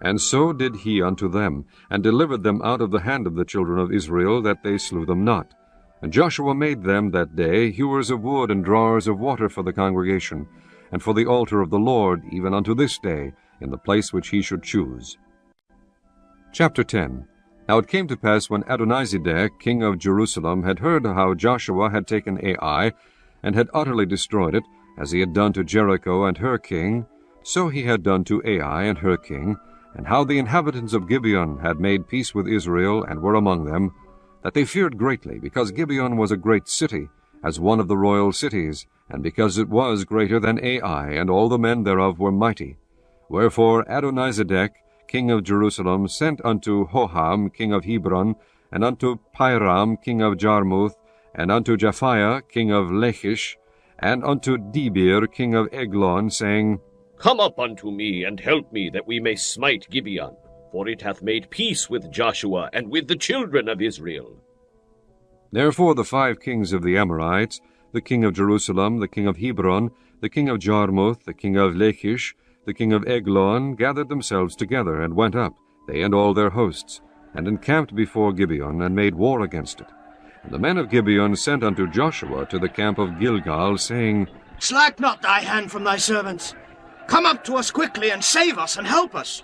And so did he unto them, and delivered them out of the hand of the children of Israel, that they slew them not. And Joshua made them that day hewers of wood and drawers of water for the congregation, and for the altar of the Lord, even unto this day, in the place which he should choose. Chapter 10. Now it came to pass, when Adonizedek, king of Jerusalem, had heard how Joshua had taken Ai, and had utterly destroyed it, as he had done to Jericho and her king, so he had done to Ai and her king, and how the inhabitants of Gibeon had made peace with Israel, and were among them, that they feared greatly, because Gibeon was a great city, as one of the royal cities, and because it was greater than Ai, and all the men thereof were mighty. Wherefore Adonizedek, king of Jerusalem, sent unto Hoham, king of Hebron, and unto Piram, king of Jarmuth, and unto Japhiah, king of Lachish, and unto Debir, king of Eglon, saying, Come up unto me, and help me, that we may smite Gibeon, for it hath made peace with Joshua and with the children of Israel. Therefore the 5 kings of the Amorites, the king of Jerusalem, the king of Hebron, the king of Jarmuth, the king of Lachish, the king of Eglon, gathered themselves together, and went up, they and all their hosts, and encamped before Gibeon, and made war against it. And the men of Gibeon sent unto Joshua to the camp of Gilgal, saying, Slack not thy hand from thy servants. Come up to us quickly, and save us, and help us.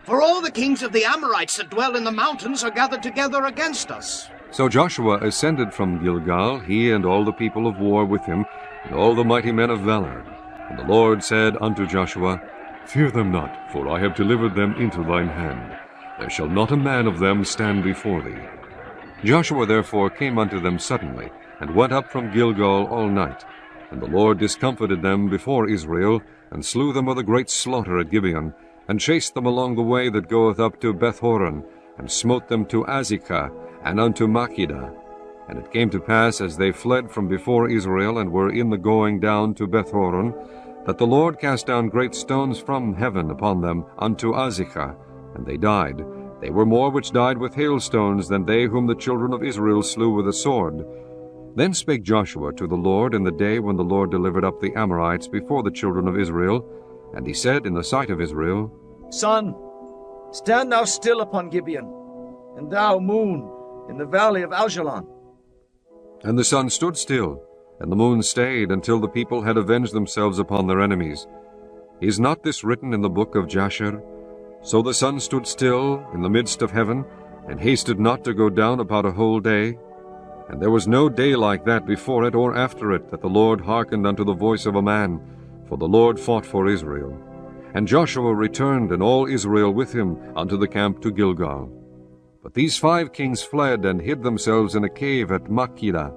For all the kings of the Amorites that dwell in the mountains are gathered together against us. So Joshua ascended from Gilgal, he and all the people of war with him, and all the mighty men of valor. And the Lord said unto Joshua, Fear them not, for I have delivered them into thine hand. There shall not a man of them stand before thee. Joshua therefore came unto them suddenly, and went up from Gilgal all night. And the Lord discomfited them before Israel, and slew them with a great slaughter at Gibeon, and chased them along the way that goeth up to Bethhoron, and smote them to Azekah, and unto Makkedah. And it came to pass, as they fled from before Israel, and were in the going down to Bethhoron, that the Lord cast down great stones from heaven upon them unto Azekah, and they died. They were more which died with hailstones than they whom the children of Israel slew with a sword. Then spake Joshua to the Lord in the day when the Lord delivered up the Amorites before the children of Israel, and he said in the sight of Israel, Sun, stand thou still upon Gibeon, and thou, moon, in the valley of Aljalon. And the sun stood still, and the moon stayed, until the people had avenged themselves upon their enemies. Is not this written in the book of Jasher? So the sun stood still in the midst of heaven, and hasted not to go down about a whole day. And there was no day like that before it or after it, that the Lord hearkened unto the voice of a man. for the Lord fought for Israel. And Joshua returned, and all Israel with him, unto the camp to Gilgal. But these 5 kings fled, and hid themselves in a cave at Makkedah.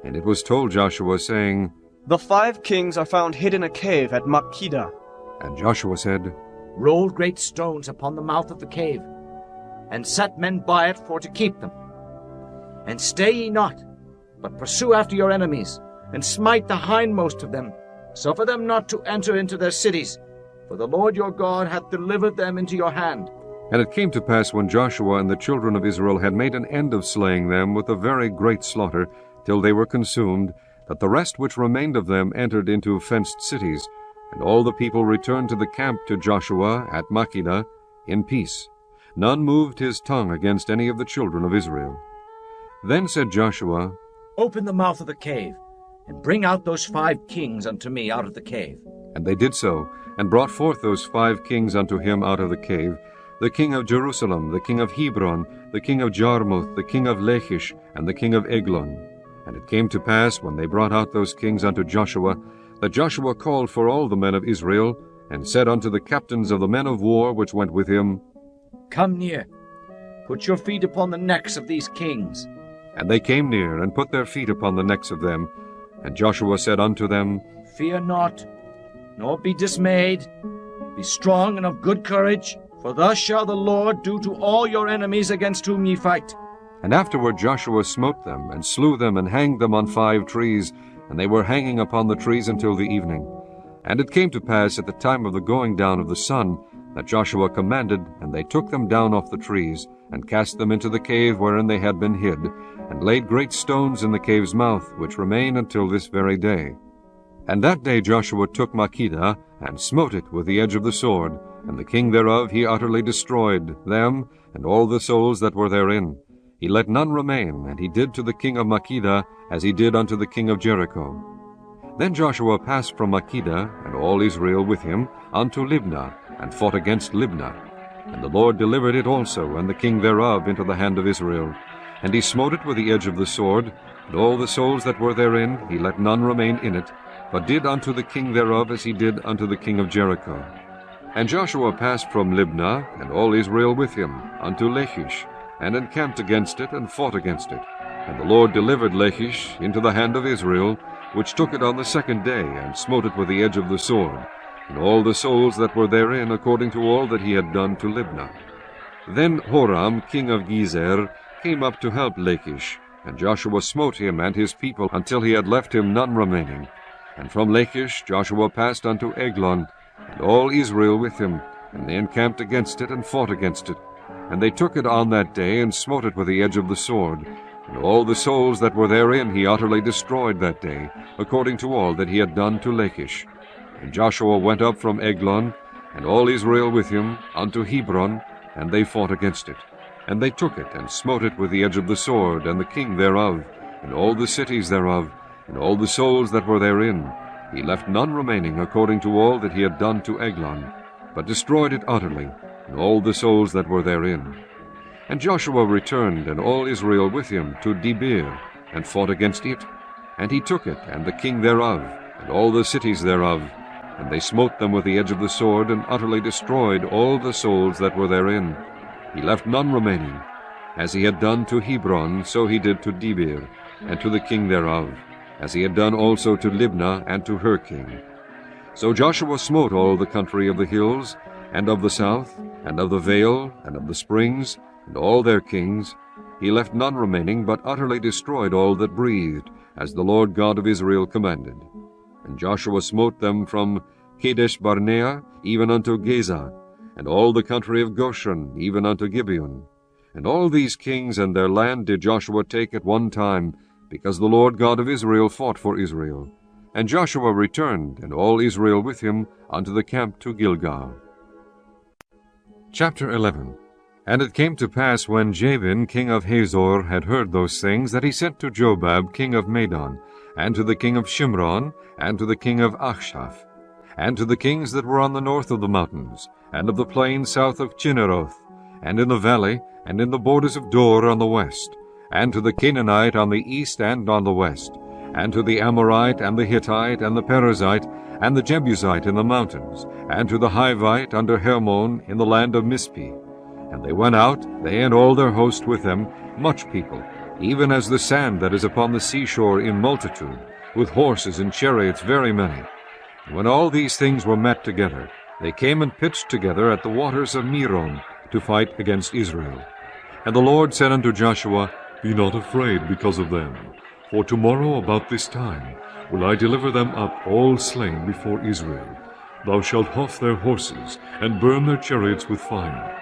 And it was told Joshua, saying, The 5 kings are found hid in a cave at Makkedah. And Joshua said, Roll great stones upon the mouth of the cave, and set men by it for to keep them. And stay ye not, but pursue after your enemies, and smite the hindmost of them. Suffer them not to enter into their cities, for the Lord your God hath delivered them into your hand. And it came to pass, when Joshua and the children of Israel had made an end of slaying them with a very great slaughter, till they were consumed, that the rest which remained of them entered into fenced cities, and all the people returned to the camp to Joshua at Makkedah in peace. None moved his tongue against any of the children of Israel. Then said Joshua, Open the mouth of the cave, and bring out those 5 kings unto me out of the cave. And they did so, and brought forth those 5 kings unto him out of the cave, the king of Jerusalem, the king of Hebron, the king of Jarmuth, the king of Lachish, and the king of Eglon. And it came to pass, when they brought out those kings unto Joshua, that Joshua called for all the men of Israel, and said unto the captains of the men of war which went with him, Come near, put your feet upon the necks of these kings. And they came near, and put their feet upon the necks of them. And Joshua said unto them, Fear not, nor be dismayed. Be strong and of good courage, for thus shall the Lord do to all your enemies against whom ye fight. And afterward Joshua smote them, and slew them, and hanged them on 5 trees, and they were hanging upon the trees until the evening. And it came to pass at the time of the going down of the sun, that Joshua commanded, and they took them down off the trees, and cast them into the cave wherein they had been hid, and laid great stones in the cave's mouth, which remain until this very day. And that day Joshua took Makkedah, and smote it with the edge of the sword, and the king thereof he utterly destroyed, them, and all the souls that were therein. He let none remain, and he did to the king of Makkedah as he did unto the king of Jericho. Then Joshua passed from Makkedah, and all Israel with him, unto Libnah, and fought against Libnah. And the Lord delivered it also, and the king thereof, into the hand of Israel. And he smote it with the edge of the sword, and all the souls that were therein, he let none remain in it, but did unto the king thereof as he did unto the king of Jericho. And Joshua passed from Libnah, and all Israel with him, unto Lachish, and encamped against it, and fought against it. And the Lord delivered Lachish into the hand of Israel, which took it on the 2nd day, and smote it with the edge of the sword, and all the souls that were therein, according to all that he had done to Libnah. Then Horam, king of Gezer, came up to help Lachish, and Joshua smote him and his people until he had left him none remaining. And from Lachish Joshua passed unto Eglon, and all Israel with him, and they encamped against it, and fought against it. And they took it on that day, and smote it with the edge of the sword, and all the souls that were therein he utterly destroyed that day, according to all that he had done to Lachish. And Joshua went up from Eglon, and all Israel with him, unto Hebron, and they fought against it. And they took it, and smote it with the edge of the sword, and the king thereof, and all the cities thereof, and all the souls that were therein. He left none remaining, according to all that he had done to Eglon, but destroyed it utterly, and all the souls that were therein. And Joshua returned, and all Israel with him, to Debir, and fought against it. And he took it, and the king thereof, and all the cities thereof, and they smote them with the edge of the sword, and utterly destroyed all the souls that were therein. He left none remaining. As he had done to Hebron, so he did to Debir, and to the king thereof, as he had done also to Libnah, and to her king. So Joshua smote all the country of the hills, and of the south, and of the vale, and of the springs, and all their kings. He left none remaining, but utterly destroyed all that breathed, as the Lord God of Israel commanded. And Joshua smote them from Kadesh Barnea even unto Gaza, and all the country of Goshen even unto Gibeon. And all these kings and their land did Joshua take at one time, because the Lord God of Israel fought for Israel. And Joshua returned, and all Israel with him, unto the camp to Gilgal. Chapter 11. And it came to pass, when Jabin king of Hazor had heard those things, that he sent to Jobab king of Madon, and to the king of Shimron, and to the king of Achshaph, and to the kings that were on the north of the mountains, and of the plain south of Chinneroth, and in the valley, and in the borders of Dor on the west, and to the Canaanite on the east and on the west, and to the Amorite, and the Hittite, and the Perizzite, and the Jebusite in the mountains, and to the Hivite under Hermon in the land of Mizpeh. And they went out, they and all their host with them, much people, even as the sand that is upon the seashore in multitude, with horses and chariots very many. And when all these things were met together, they came and pitched together at the waters of Merom to fight against Israel. And the Lord said unto Joshua, Be not afraid because of them, for tomorrow about this time will I deliver them up all slain before Israel. Thou shalt hough their horses, and burn their chariots with fire.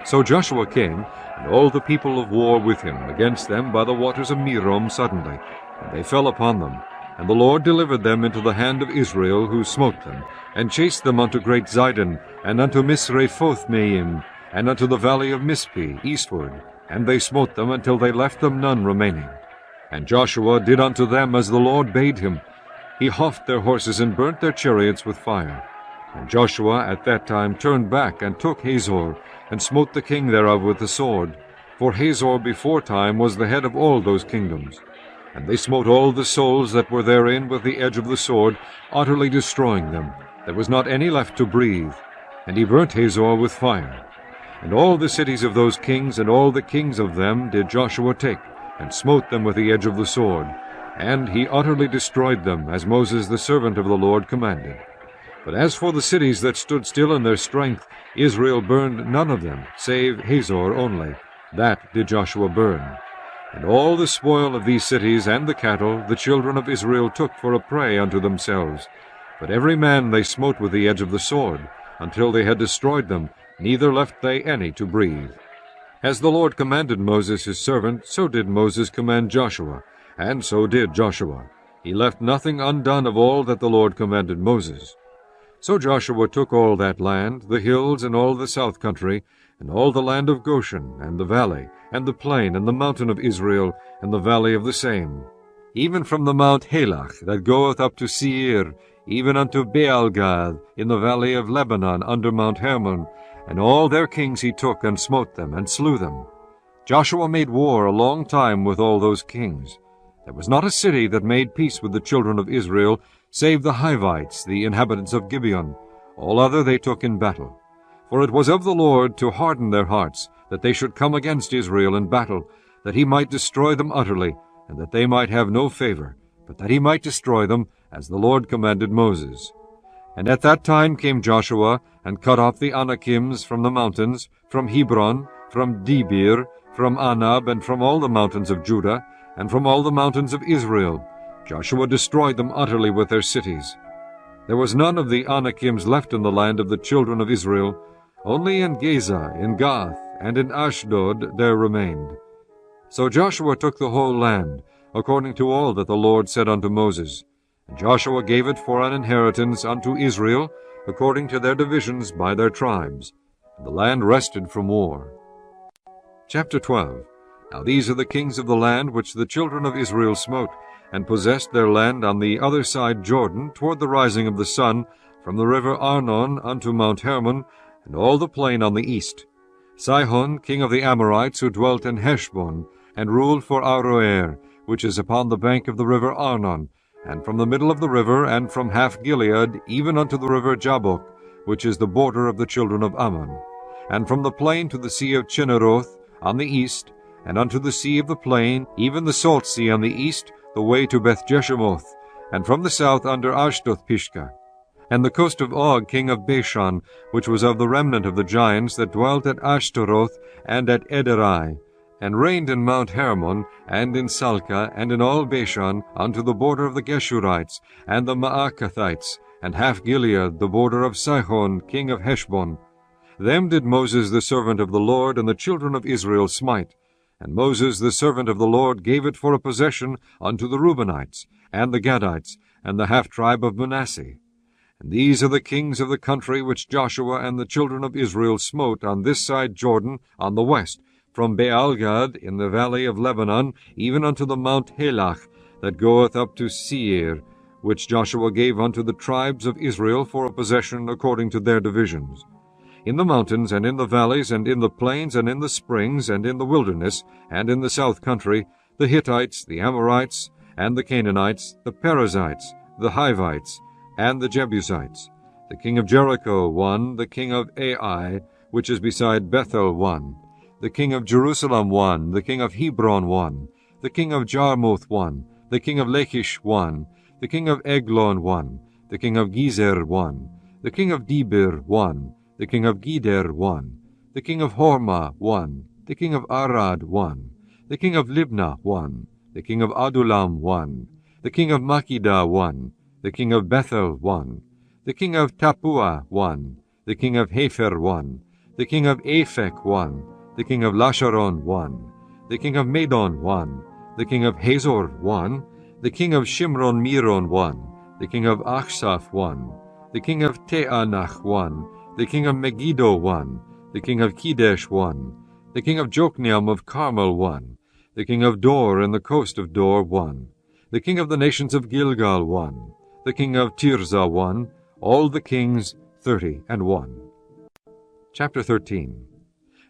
So Joshua came, and all the people of war with him, against them by the waters of Merom suddenly, and they fell upon them. And the Lord delivered them into the hand of Israel, who smote them, and chased them unto great Zidon, and unto Misrephothmaim, and unto the valley of Mizpeh eastward, and they smote them until they left them none remaining. And Joshua did unto them as the Lord bade him. He houghed their horses and burnt their chariots with fire. And Joshua at that time turned back and took Hazor, and smote the king thereof with the sword. For Hazor beforetime was the head of all those kingdoms. And they smote all the souls that were therein with the edge of the sword, utterly destroying them. There was not any left to breathe. And he burnt Hazor with fire. And all the cities of those kings, and all the kings of them, did Joshua take, and smote them with the edge of the sword. And he utterly destroyed them, as Moses the servant of the Lord commanded. But as for the cities that stood still in their strength, Israel burned none of them, save Hazor only. That did Joshua burn. And all the spoil of these cities and the cattle the children of Israel took for a prey unto themselves. But every man they smote with the edge of the sword, until they had destroyed them, neither left they any to breathe. As the Lord commanded Moses his servant, so did Moses command Joshua, and so did Joshua. He left nothing undone of all that the Lord commanded Moses. So Joshua took all that land, the hills, and all the south country, and all the land of Goshen, and the valley, and the plain, and the mountain of Israel, and the valley of the same, even from the mount Halach, that goeth up to Seir, even unto Baalgad, in the valley of Lebanon, under Mount Hermon, and all their kings he took, and smote them, and slew them. Joshua made war a long time with all those kings. There was not a city that made peace with the children of Israel, save the Hivites, the inhabitants of Gibeon. All other they took in battle. For it was of the Lord to harden their hearts, that they should come against Israel in battle, that he might destroy them utterly, and that they might have no favor, but that he might destroy them, as the Lord commanded Moses. And at that time came Joshua, and cut off the Anakims from the mountains, from Hebron, from Debir, from Anab, and from all the mountains of Judah, and from all the mountains of Israel. Joshua destroyed them utterly with their cities. There was none of the Anakims left in the land of the children of Israel. Only in Gaza, in Gath, and in Ashdod there remained. So Joshua took the whole land, according to all that the Lord said unto Moses. And Joshua gave it for an inheritance unto Israel, according to their divisions by their tribes. And the land rested from war. Chapter 12. Now these are the kings of the land which the children of Israel smote, and possessed their land on the other side Jordan, toward the rising of the sun, from the river Arnon unto Mount Hermon, and all the plain on the east. Sihon, king of the Amorites, who dwelt in Heshbon, and ruled for Aroer, which is upon the bank of the river Arnon, and from the middle of the river, and from half Gilead, even unto the river Jabbok, which is the border of the children of Ammon, and from the plain to the sea of Chinneroth on the east, and unto the sea of the plain, even the salt sea on the east, the way to Beth-Jeshemoth, and from the south under Ashdoth-Pishka, and the coast of Og, king of Bashan, which was of the remnant of the giants that dwelt at Ashtaroth and at Ederai, and reigned in Mount Hermon, and in Salca, and in all Bashan, unto the border of the Geshurites, and the Maacathites, and half Gilead, the border of Sihon, king of Heshbon. Them did Moses the servant of the Lord and the children of Israel smite. And Moses the servant of the Lord gave it for a possession unto the Reubenites, and the Gadites, and the half-tribe of Manasseh. And these are the kings of the country which Joshua and the children of Israel smote on this side Jordan, on the west, from Baalgad in the valley of Lebanon, even unto the mount Halach, that goeth up to Seir, which Joshua gave unto the tribes of Israel for a possession according to their divisions. In the mountains, and in the valleys, and in the plains, and in the springs, and in the wilderness, and in the south country, the Hittites, the Amorites, and the Canaanites, the Perizzites, the Hivites, and the Jebusites. The king of Jericho 1, the king of Ai, which is beside Bethel 1, the king of Jerusalem 1, the king of Hebron 1, the king of Jarmuth 1, the king of Lachish 1, the king of Eglon 1, the king of Gezer 1, the king of Debir 1, the king of Geder 1, the king of Hormah 1, the king of Arad 1, the king of Libnah 1, the king of Adullam 1, the king of Makkedah 1, the king of Bethel 1, the king of Tappuah 1, the king of Hepher 1, the king of Aphek 1, the king of Lasharon 1, the king of Madon 1, the king of Hazor 1, the king of Shimron Meron 1, the king of Achsaph 1, the king of Teanach 1, the king of Megiddo 1, the king of Kedesh 1, the king of Jokneam of Carmel 1, the king of Dor and the coast of Dor 1, the king of the nations of Gilgal 1, the king of Tirzah 1, all the kings 30. Chapter 13.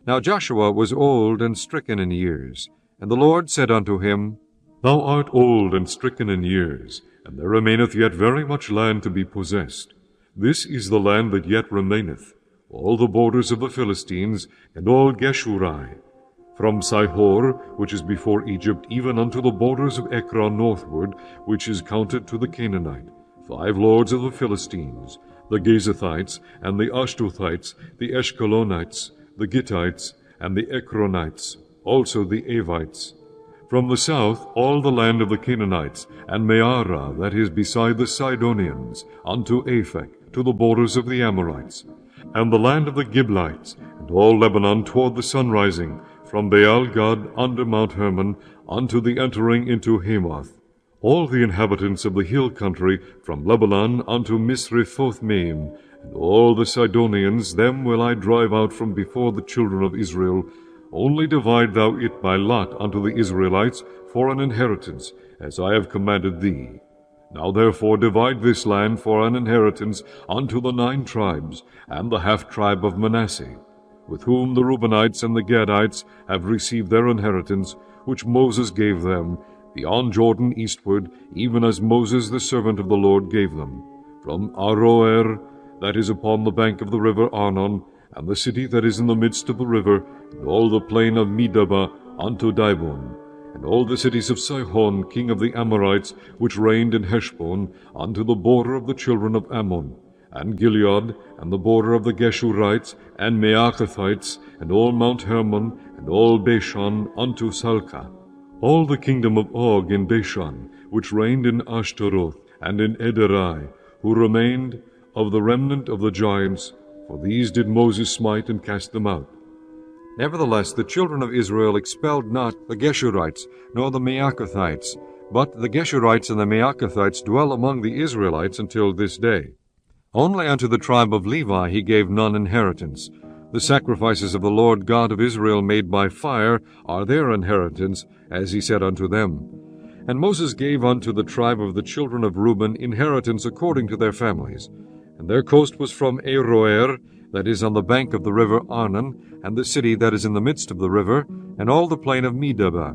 Now Joshua was old and stricken in years, and the Lord said unto him, Thou art old and stricken in years, and there remaineth yet very much land to be possessed. This is the land that yet remaineth, all the borders of the Philistines, and all Geshuri, from Sihor, which is before Egypt, even unto the borders of Ekron northward, which is counted to the Canaanite, 5 lords of the Philistines, the Gezathites, and the Ashdothites, the Eshkolonites, the Gittites, and the Ekronites, also the Avites. From the south all the land of the Canaanites, and Meara, that is beside the Sidonians, unto Aphek, to the borders of the Amorites, and the land of the Gibeonites, and all Lebanon toward the sunrising, from Baal-gad under Mount Hermon, unto the entering into Hamath. All the inhabitants of the hill country, from Lebanon unto Misrephoth-maim, and all the Sidonians, them will I drive out from before the children of Israel. Only divide thou it by lot unto the Israelites for an inheritance, as I have commanded thee. Now therefore divide this land for an inheritance unto the 9 tribes, and the half-tribe of Manasseh, with whom the Reubenites and the Gadites have received their inheritance, which Moses gave them, beyond Jordan eastward, even as Moses the servant of the Lord gave them, from Aroer, that is upon the bank of the river Arnon, and the city that is in the midst of the river, and all the plain of Medeba unto Dibon, and all the cities of Sihon king of the Amorites, which reigned in Heshbon, unto the border of the children of Ammon, and Gilead, and the border of the Geshurites, and Maacathites, and all Mount Hermon, and all Bashan, unto Salcah. All the kingdom of Og in Bashan, which reigned in Ashtaroth, and in Edrei, who remained of the remnant of the giants, for these did Moses smite and cast them out. Nevertheless the children of Israel expelled not the Geshurites, nor the Maacathites, but the Geshurites and the Maacathites dwell among the Israelites until this day. Only unto the tribe of Levi he gave none inheritance. The sacrifices of the Lord God of Israel made by fire are their inheritance, as he said unto them. And Moses gave unto the tribe of the children of Reuben inheritance according to their families. And their coast was from Aroer, that is on the bank of the river Arnon, and the city that is in the midst of the river, and all the plain of Medeba,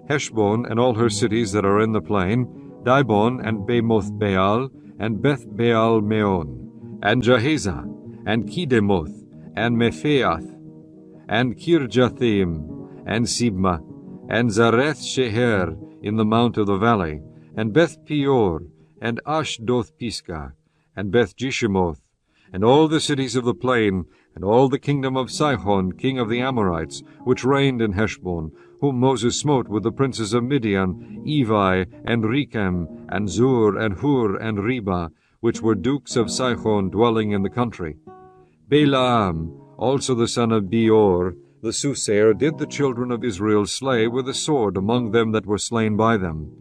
Heshbon and all her cities that are in the plain, Dibon and Bamoth Baal, and Beth Baal Meon, and Jahazah, and Kedemoth, and Mephiath, and Kirjathim, and Sibma, and Zareth Sheher in the mount of the valley, and Beth Peor, and Ashdoth Pisgah, and Beth Jeshimoth, and all the cities of the plain, and all the kingdom of Sihon king of the Amorites, which reigned in Heshbon, whom Moses smote with the princes of Midian, Evi, and Rechem, and Zur, and Hur, and Reba, which were dukes of Sihon dwelling in the country. Balaam, also the son of Beor, the soothsayer, did the children of Israel slay with a sword among them that were slain by them.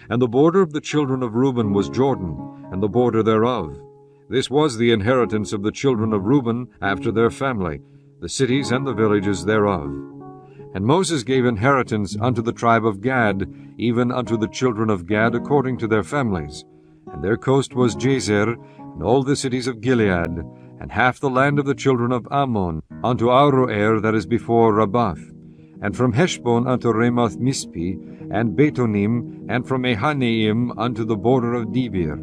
And the border of the children of Reuben was Jordan, and the border thereof. This was the inheritance of the children of Reuben after their family, the cities and the villages thereof. And Moses gave inheritance unto the tribe of Gad, even unto the children of Gad according to their families. And their coast was Jazer, and all the cities of Gilead, and half the land of the children of Ammon, unto Aroer that is before Rabbath. and from Heshbon unto Ramoth Mizpi, and Betonim, and from Mahanaim unto the border of Debir,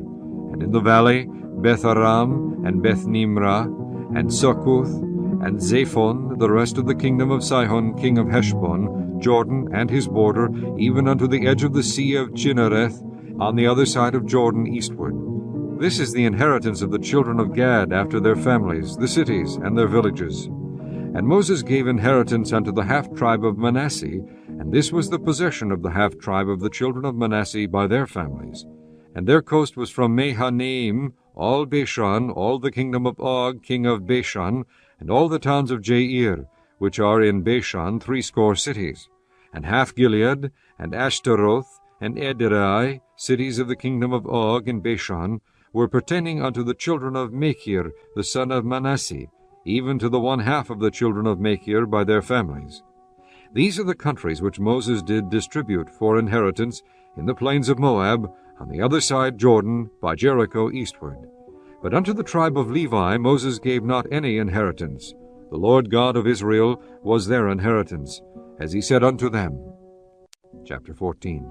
and in the valley Beth Aram, and Beth Nimrah, and Succoth, and Zaphon, the rest of the kingdom of Sihon king of Heshbon, Jordan and his border, even unto the edge of the sea of Chinnereth, on the other side of Jordan eastward. This is the inheritance of the children of Gad after their families, the cities and their villages. And Moses gave inheritance unto the half-tribe of Manasseh, and this was the possession of the half-tribe of the children of Manasseh by their families. And their coast was from Mahanaim, all Bashan, all the kingdom of Og, king of Bashan, and all the towns of Jair, which are in Bashan 80 cities, and half Gilead, and Ashtaroth, and Edrei, cities of the kingdom of Og in Bashan, were pertaining unto the children of Machir, the son of Manasseh, even to the 1/2 of the children of Machir by their families. These are the countries which Moses did distribute for inheritance in the plains of Moab, on the other side Jordan, by Jericho eastward. But unto the tribe of Levi Moses gave not any inheritance. The Lord God of Israel was their inheritance, as he said unto them. Chapter 14.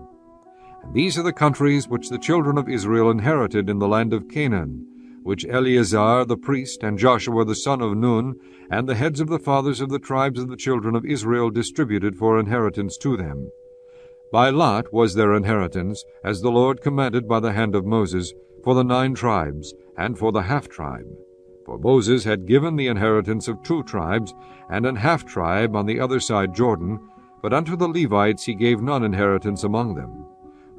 And these are the countries which the children of Israel inherited in the land of Canaan, which Eleazar the priest and Joshua the son of Nun, and the heads of the fathers of the tribes of the children of Israel distributed for inheritance to them. By lot was their inheritance, as the Lord commanded by the hand of Moses, for the 9 tribes, and for the half-tribe. For Moses had given the inheritance of 2 tribes, and an half-tribe on the other side Jordan, but unto the Levites he gave none inheritance among them.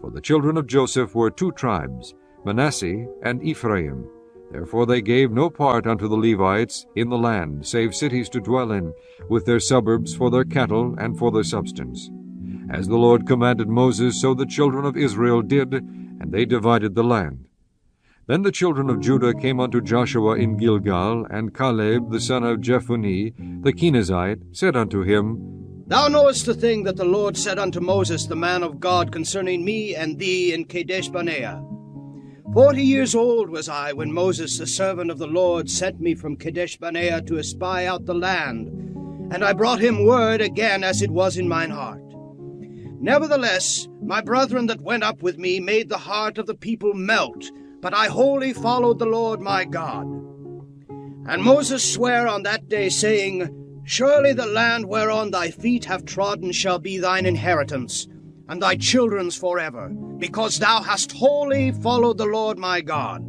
For the children of Joseph were 2 tribes, Manasseh and Ephraim. Therefore they gave no part unto the Levites in the land, save cities to dwell in, with their suburbs for their cattle and for their substance. As the Lord commanded Moses, so the children of Israel did, and they divided the land. Then the children of Judah came unto Joshua in Gilgal, and Caleb the son of Jephunneh, the Kenizzite, said unto him, Thou knowest the thing that the Lord said unto Moses the man of God concerning me and thee in Kadesh-barnea. 40 years old was I when Moses the servant of the Lord sent me from Kadesh-barnea to espy out the land, and I brought him word again as it was in mine heart. Nevertheless, my brethren that went up with me made the heart of the people melt, but I wholly followed the Lord my God. And Moses sware on that day, saying, Surely the land whereon thy feet have trodden shall be thine inheritance, and thy children's forever, because thou hast wholly followed the Lord my God.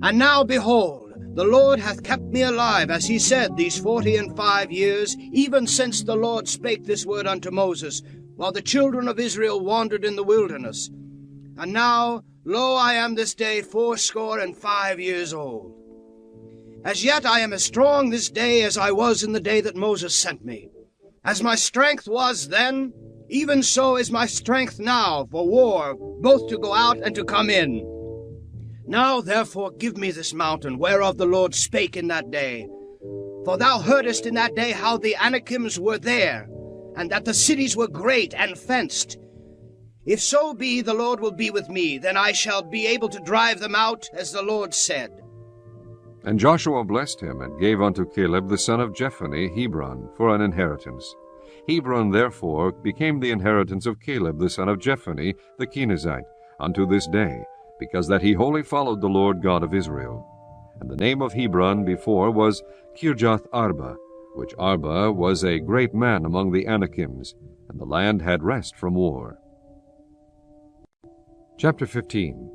And now, behold, the Lord hath kept me alive, as he said, these 45 years, even since the Lord spake this word unto Moses, while the children of Israel wandered in the wilderness. And now, lo, I am this day 85 years old. As yet I am as strong this day as I was in the day that Moses sent me. As my strength was then, even so is my strength now for war, both to go out and to come in. Now therefore give me this mountain, whereof the Lord spake in that day. For thou heardest in that day how the Anakims were there, and that the cities were great and fenced. If so be the Lord will be with me, then I shall be able to drive them out, as the Lord said. And Joshua blessed him, and gave unto Caleb the son of Jephunneh Hebron for an inheritance. Hebron therefore became the inheritance of Caleb the son of Jephunneh the Kenizzite unto this day, because that he wholly followed the Lord God of Israel. And the name of Hebron before was Kirjath Arba, which Arba was a great man among the Anakims, and the land had rest from war. Chapter 15.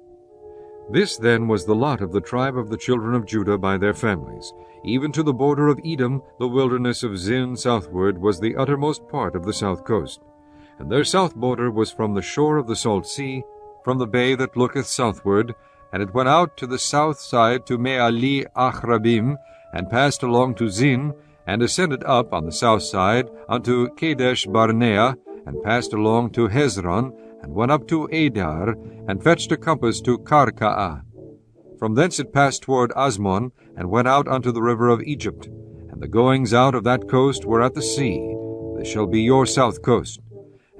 This then was the lot of the tribe of the children of Judah by their families. Even to the border of Edom, the wilderness of Zin southward was the uttermost part of the south coast. And their south border was from the shore of the salt sea, from the bay that looketh southward, and it went out to the south side to Meali Achrabim, and passed along to Zin, and ascended up on the south side unto Kadesh Barnea, and passed along to Hezron, and went up to Adar, and fetched a compass to Karkaa. From thence it passed toward Asmon, and went out unto the river of Egypt. And the goings out of that coast were at the sea. This shall be your south coast.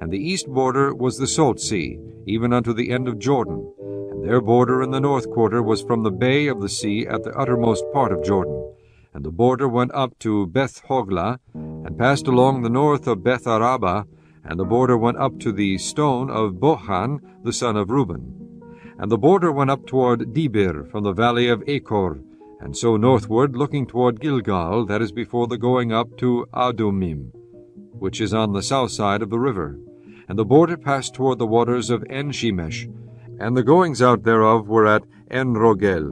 And the east border was the salt sea, even unto the end of Jordan. And their border in the north quarter was from the bay of the sea at the uttermost part of Jordan. And the border went up to Beth Hoglah, and passed along the north of Beth Araba, and the border went up to the stone of Bohan, the son of Reuben. And the border went up toward Debir, from the valley of Achor, and so northward, looking toward Gilgal, that is before the going up to Adumim, which is on the south side of the river. And the border passed toward the waters of En-shemesh, and the goings out thereof were at En-rogel.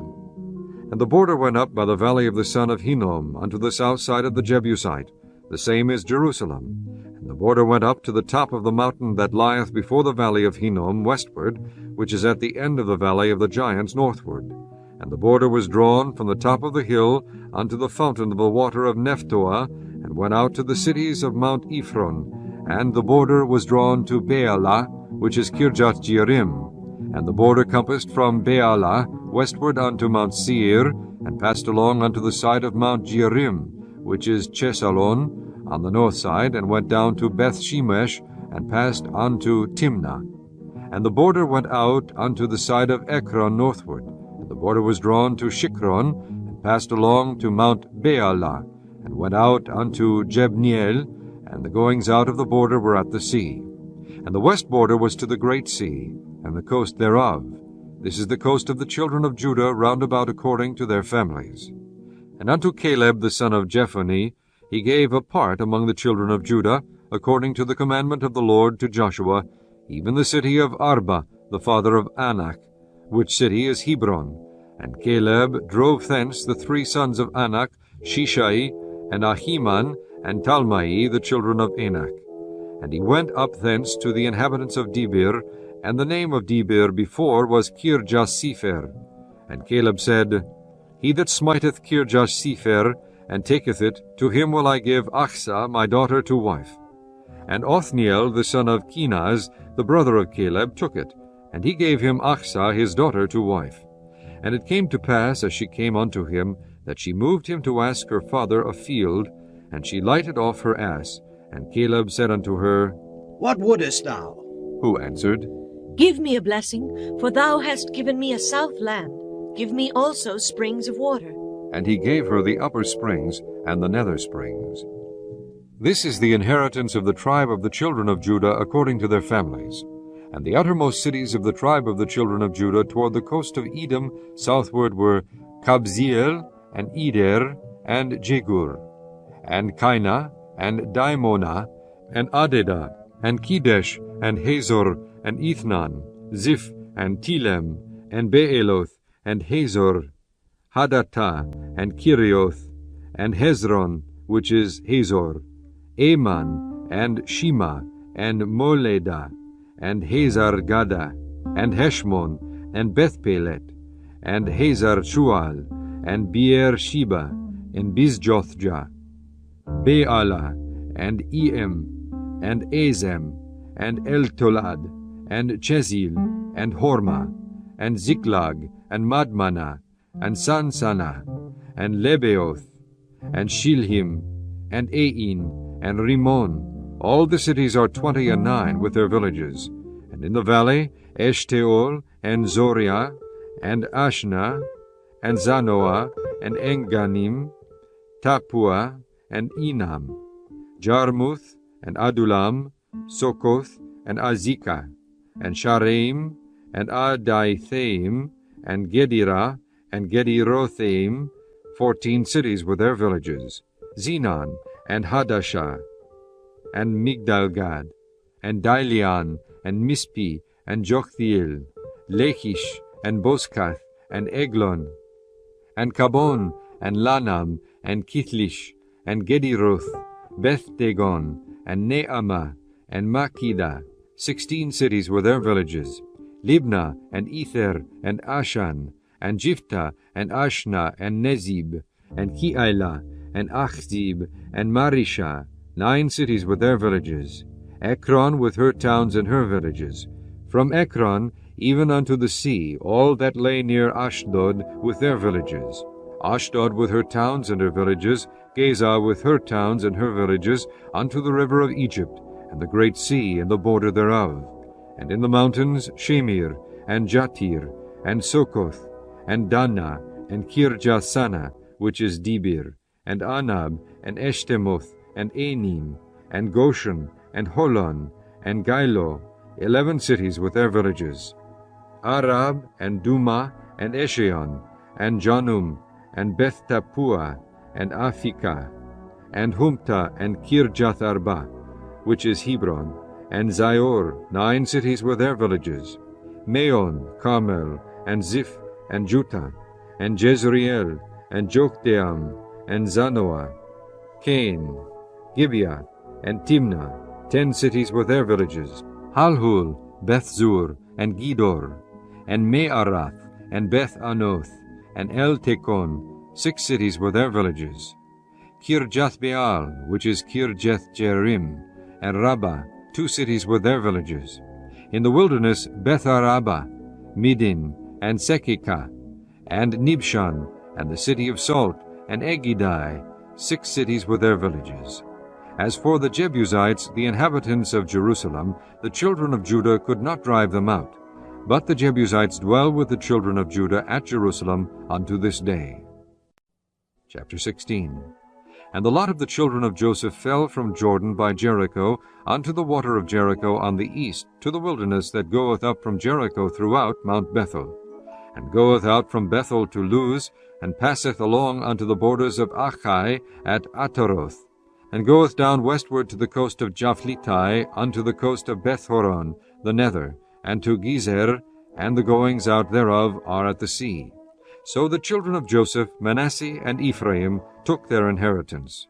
And the border went up by the valley of the son of Hinnom, unto the south side of the Jebusite, the same is Jerusalem. And the border went up to the top of the mountain that lieth before the valley of Hinnom westward, which is at the end of the valley of the giants northward. And the border was drawn from the top of the hill unto the fountain of the water of Nephtoah, and went out to the cities of Mount Ephron. And the border was drawn to Baalah, which is Kirjath Jearim. And the border compassed from Baalah westward unto Mount Seir, and passed along unto the side of Mount Jearim, which is Chesalon, on the north side, and went down to Beth-shemesh, and passed unto Timnah. And the border went out unto the side of Ekron northward. And the border was drawn to Shikron, and passed along to Mount Baalah, and went out unto Jebneel, and the goings out of the border were at the sea. And the west border was to the great sea, and the coast thereof. This is the coast of the children of Judah round about according to their families. And unto Caleb the son of Jephunneh he gave a part among the children of Judah, according to the commandment of the Lord to Joshua, even the city of Arba, the father of Anak, which city is Hebron. And Caleb drove thence the 3 sons of Anak, Shishai, and Ahiman, and Talmai, the children of Anak. And he went up thence to the inhabitants of Debir, and the name of Debir before was Kirjath-sepher. And Caleb said, He that smiteth Kirjath-sepher, and taketh it, to him will I give Achsah my daughter to wife. And Othniel the son of Kenaz, the brother of Caleb, took it, and he gave him Achsah his daughter to wife. And it came to pass, as she came unto him, that she moved him to ask her father a field, and she lighted off her ass. And Caleb said unto her, What wouldest thou? Who answered, Give me a blessing, for thou hast given me a south land. Give me also springs of water. And he gave her the upper springs and the nether springs. This is the inheritance of the tribe of the children of Judah according to their families. And the uttermost cities of the tribe of the children of Judah toward the coast of Edom southward were Kabzeel, and Eder, and Jegur, and Kainah, and Dimonah, and Adedah, and Kedesh, and Hazor, and Ethnan, Ziph, and Telem, and Beeloth, and Hazor, Hadattah, and Kirioth, and Hezron, which is Hazor, Aman, and Shema, and Moledah, and Hazar-Gada, and Heshmon, and Bethpelet, and Hazar-Shual, and Beer-sheba, and Bizjothjah, Bealah, and Em, and Azem, and Eltolad, and Chezil, and Hormah, and Ziklag, and Madmanah, and Sansana, and Lebeoth, and Shilhim, and Ain, and Rimmon. All the cities are 29 with their villages. And in the valley, Eshtaol, and Zoriah, and Ashna, and Zanoah, and Enganim, Tapua, and Enam, Jarmuth, and Adulam, Sokoth, and Azekah, and Shareim, and Adaithaim, and Gedirah, and Gederothaim, 14 cities with their villages, Zenon, and Hadashah, and Migdalgad, and Dilian, and Mispi, and Jochthiel, Lachish, and Boskath, and Eglon, and Kabon, and Lanam, and Kithlish, and Gediroth, Beth-dagon, and Neamah, and Makkedah, 16 cities were their villages, Libnah, and Ether, and Ashan, and Jiphthah, and Ashna, and Nezib, and Keilah, and Achzib, and Marishah, 9 cities with their villages, Ekron with her towns and her villages, from Ekron even unto the sea, all that lay near Ashdod with their villages, Ashdod with her towns and her villages, Gaza with her towns and her villages, unto the river of Egypt, and the great sea and the border thereof, and in the mountains Shamir, and Jatir, and Sokoth, and Dannah, and Kirjathsana, which is Debir, and Anab, and Eshtemoth, and Anim, and Goshen, and Holon, and Gilo, 11 cities with their villages. Arab, and Duma, and Esheon, and Janum, and Beth Tapua, and Aphika, and Humta, and Kirjath Arba, which is Hebron, and Zior, 9 cities with their villages. Meon, Carmel, and Ziph, and Juttah, and Jezreel, and Jokdeam, and Zanoah, Cain, Gibeah, and Timnah, 10 cities with their villages. Halhul, Beth-zur, and Gedor, and Me'arath, and Beth-Anoth, and El-Tekon, 6 cities with their villages. Kirjath-Beal, which is Kirjath-Jearim, and Rabbah, 2 cities with their villages. In the wilderness, Beth-Araba, Midin, and Sekika, and Nibshan, and the city of Salt, and Egidai, 6 cities with their villages. As for the Jebusites, the inhabitants of Jerusalem, the children of Judah could not drive them out. But the Jebusites dwell with the children of Judah at Jerusalem unto this day. Chapter 16. And the lot of the children of Joseph fell from Jordan by Jericho unto the water of Jericho on the east, to the wilderness that goeth up from Jericho throughout Mount Bethel, and goeth out from Bethel to Luz, and passeth along unto the borders of Achai at Ataroth, and goeth down westward to the coast of Japhletai, unto the coast of Bethhoron, the nether, and to Gezer, and the goings out thereof are at the sea. So the children of Joseph, Manasseh, and Ephraim took their inheritance.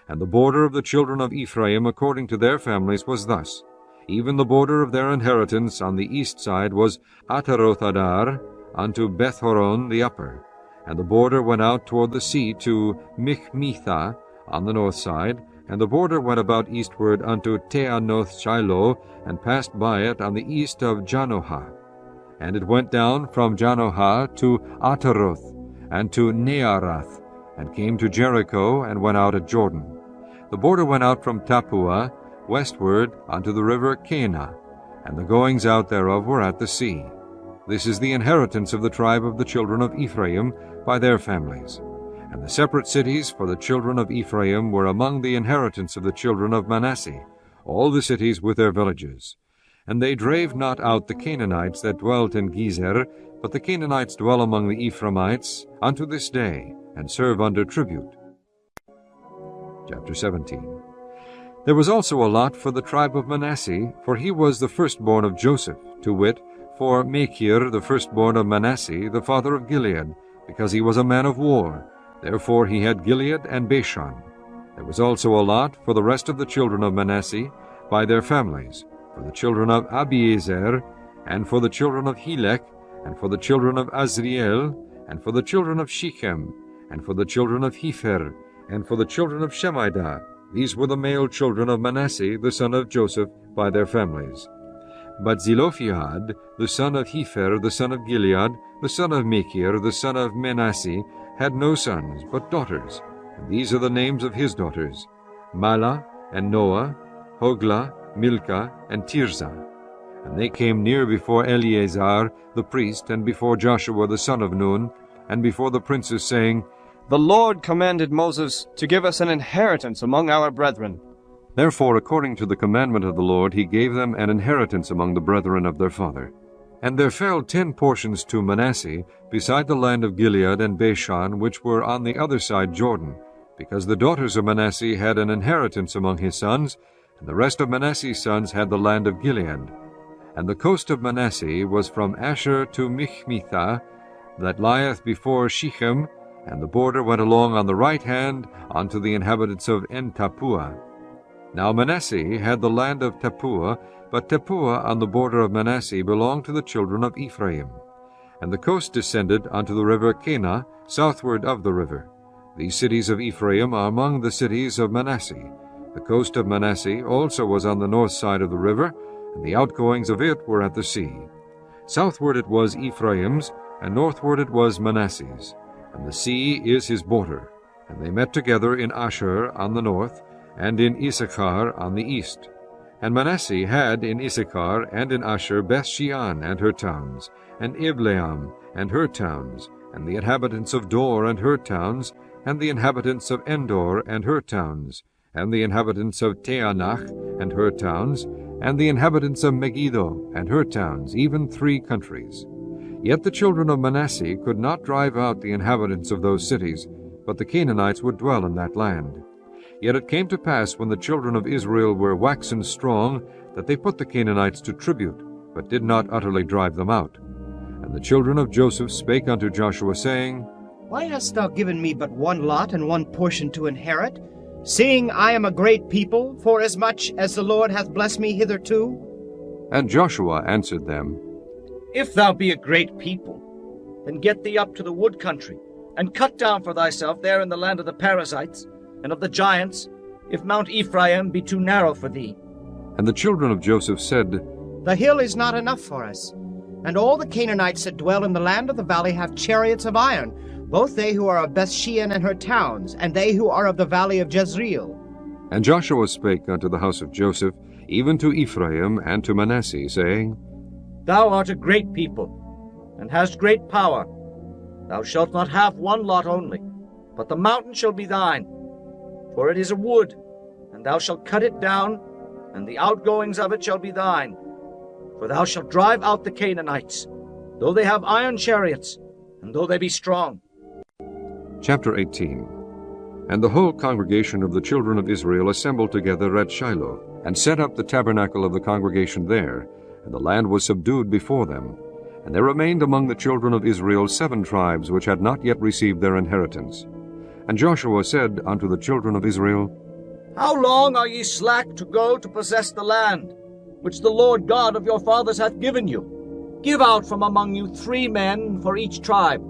And the border of the children of Ephraim according to their families was thus. Even the border of their inheritance on the east side was Ataroth-adar, unto Bethhoron the upper. And the border went out toward the sea to Michmetha on the north side, and the border went about eastward unto Teanoth-Shiloh, and passed by it on the east of Janohah. And it went down from Janohah to Ataroth, and to Nearath, and came to Jericho, and went out at Jordan. The border went out from Tapua westward unto the river Cana, and the goings out thereof were at the sea. This is the inheritance of the tribe of the children of Ephraim by their families. And the separate cities for the children of Ephraim were among the inheritance of the children of Manasseh, all the cities with their villages. And they drave not out the Canaanites that dwelt in Gezer, but the Canaanites dwell among the Ephraimites unto this day, and serve under tribute. Chapter 17. There was also a lot for the tribe of Manasseh, for he was the firstborn of Joseph, to wit, for Machir the firstborn of Manasseh, the father of Gilead, because he was a man of war. Therefore he had Gilead and Bashan. There was also a lot for the rest of the children of Manasseh by their families, for the children of Abiezer, and for the children of Helek, and for the children of Azriel, and for the children of Shechem, and for the children of Hepher, and for the children of Shemaiah. These were the male children of Manasseh, the son of Joseph, by their families. But Zelophehad, the son of Hepher, the son of Gilead, the son of Machir, the son of Manasseh, had no sons, but daughters. And these are the names of his daughters: Mahlah, and Noah, Hoglah, Milcah, and Tirzah. And they came near before Eleazar the priest, and before Joshua the son of Nun, and before the princes, saying, The Lord commanded Moses to give us an inheritance among our brethren. Therefore, according to the commandment of the Lord, he gave them an inheritance among the brethren of their father. And there fell 10 portions to Manasseh, beside the land of Gilead and Bashan, which were on the other side Jordan, because the daughters of Manasseh had an inheritance among his sons, and the rest of Manasseh's sons had the land of Gilead. And the coast of Manasseh was from Asher to Michmetha, that lieth before Shechem, and the border went along on the right hand unto the inhabitants of En-Tappuah. Now Manasseh had the land of Tappuah, but Tappuah on the border of Manasseh belonged to the children of Ephraim. And the coast descended unto the river Cana, southward of the river. These cities of Ephraim are among the cities of Manasseh. The coast of Manasseh also was on the north side of the river, and the outgoings of it were at the sea. Southward it was Ephraim's, and northward it was Manasseh's. And the sea is his border. And they met together in Asher on the north, and in Issachar on the east. And Manasseh had in Issachar and in Asher Beth-shean and her towns, and Ibleam and her towns, and the inhabitants of Dor and her towns, and the inhabitants of Endor and her towns, and the inhabitants of Teanach and her towns, and the inhabitants of Megiddo and her towns, even 3 countries. Yet the children of Manasseh could not drive out the inhabitants of those cities, but the Canaanites would dwell in that land. Yet it came to pass, when the children of Israel were waxen strong, that they put the Canaanites to tribute, but did not utterly drive them out. And the children of Joseph spake unto Joshua, saying, Why hast thou given me but one lot and one portion to inherit, seeing I am a great people, forasmuch as the Lord hath blessed me hitherto? And Joshua answered them, If thou be a great people, then get thee up to the wood country, and cut down for thyself there in the land of the Perizzites, and of the giants, if Mount Ephraim be too narrow for thee. And the children of Joseph said, The hill is not enough for us, and all the Canaanites that dwell in the land of the valley have chariots of iron, both they who are of Bethshean and her towns, and they who are of the valley of Jezreel. And Joshua spake unto the house of Joseph, even to Ephraim and to Manasseh, saying, Thou art a great people, and hast great power. Thou shalt not have one lot only, but the mountain shall be thine. For it is a wood, and thou shalt cut it down, and the outgoings of it shall be thine. For thou shalt drive out the Canaanites, though they have iron chariots, and though they be strong. Chapter 18. And the whole congregation of the children of Israel assembled together at Shiloh, and set up the tabernacle of the congregation there, and the land was subdued before them. And there remained among the children of Israel 7 tribes which had not yet received their inheritance. And Joshua said unto the children of Israel, How long are ye slack to go to possess the land, which the Lord God of your fathers hath given you? Give out from among you 3 men for each tribe,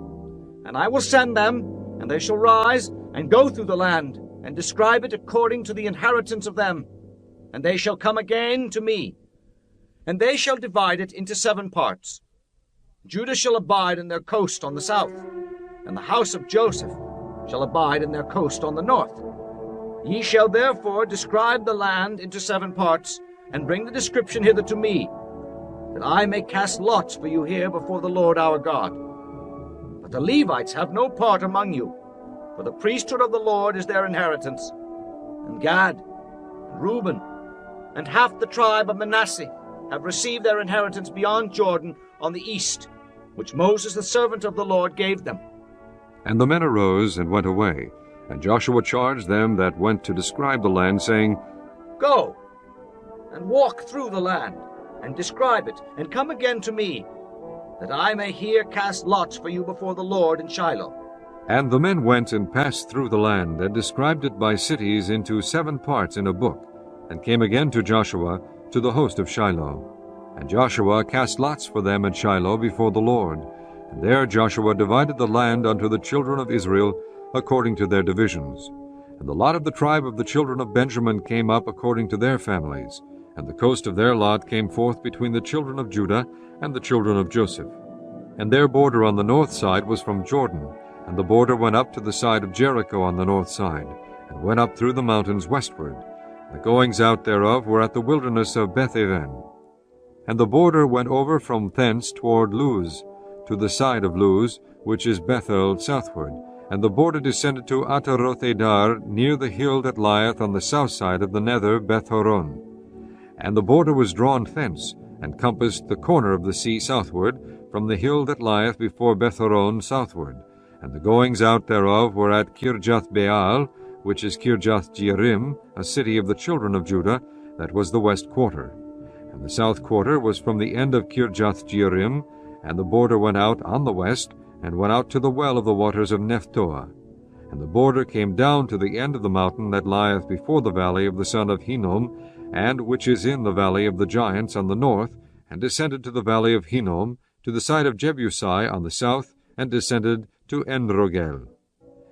and I will send them, and they shall rise, and go through the land, and describe it according to the inheritance of them. And they shall come again to me, and they shall divide it into 7 parts. Judah shall abide in their coast on the south, and the house of Joseph shall abide in their coast on the north. Ye shall therefore describe the land into 7 parts, and bring the description hither to me, that I may cast lots for you here before the Lord our God. But the Levites have no part among you, for the priesthood of the Lord is their inheritance. And Gad, and Reuben, and half the tribe of Manasseh have received their inheritance beyond Jordan on the east, which Moses the servant of the Lord gave them. And the men arose and went away, and Joshua charged them that went to describe the land, saying, Go, and walk through the land, and describe it, and come again to me, that I may here cast lots for you before the Lord in Shiloh. And the men went and passed through the land, and described it by cities into 7 parts in a book, and came again to Joshua, to the host of Shiloh. And Joshua cast lots for them at Shiloh before the Lord. And there Joshua divided the land unto the children of Israel according to their divisions. And the lot of the tribe of the children of Benjamin came up according to their families, and the coast of their lot came forth between the children of Judah and the children of Joseph. And their border on the north side was from Jordan, and the border went up to the side of Jericho on the north side, and went up through the mountains westward. The goings out thereof were at the wilderness of Beth-aven. And the border went over from thence toward Luz, to the side of Luz, which is Bethel, southward. And the border descended to Ataroth-edar, near the hill that lieth on the south side of the nether Beth-horon. And the border was drawn thence, and compassed the corner of the sea southward, from the hill that lieth before Beth-horon southward. And the goings out thereof were at Kirjath-baal, which is Kirjath-jearim, a city of the children of Judah, that was the west quarter. And the south quarter was from the end of Kirjath-jearim, and the border went out on the west, and went out to the well of the waters of Nephtoah. And the border came down to the end of the mountain that lieth before the valley of the son of Hinnom, and which is in the valley of the giants on the north, and descended to the valley of Hinnom, to the side of Jebusai on the south, and descended to En-rogel.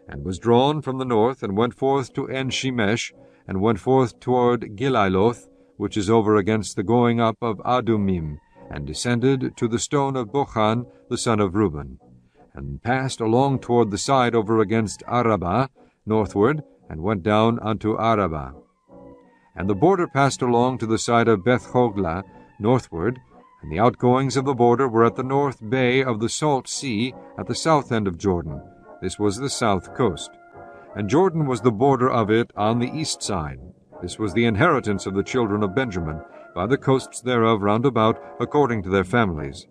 And was drawn from the north, and went forth to En-shemesh, and went forth toward Gililoth, which is over against the going up of Adumim, and descended to the stone of Bochan the son of Reuben, and passed along toward the side over against Arabah, northward, and went down unto Arabah. And the border passed along to the side of Beth-hoglah, northward, and the outgoings of the border were at the north bay of the salt sea, at the south end of Jordan. This was the south coast. and Jordan was the border of it on the east side. This was the inheritance of the children of Benjamin, by the coasts thereof round about, according to their families.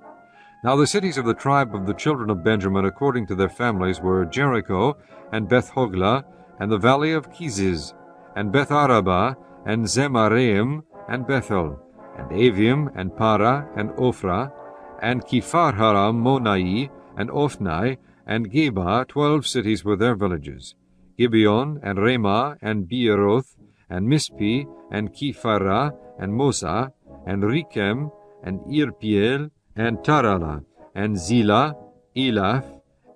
Now the cities of the tribe of the children of Benjamin according to their families were Jericho, and Beth-hoglah, and the valley of Keziz, and Beth-arabah, and Zemaraim, and Bethel, and Avim, and Para, and Ophrah, and Kipharharam-monai, and Ophnai, and Geba, 12 cities with their villages, Gibeon, and Ramah, and Beeroth, and Mispi, and Kipharah, and Mosa, and Rechem, and Irpiel, and Tarala, and Zillah, Elaph,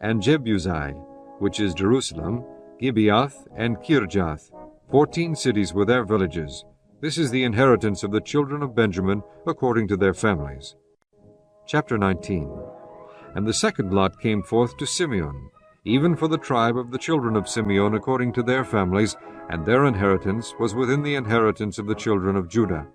and Jebusai, which is Jerusalem, Gibeath, and Kirjath, 14 cities with their villages. This is the inheritance of the children of Benjamin, according to their families. Chapter 19. And the second lot came forth to Simeon, even for the tribe of the children of Simeon according to their families, and their inheritance was within the inheritance of the children of Judah.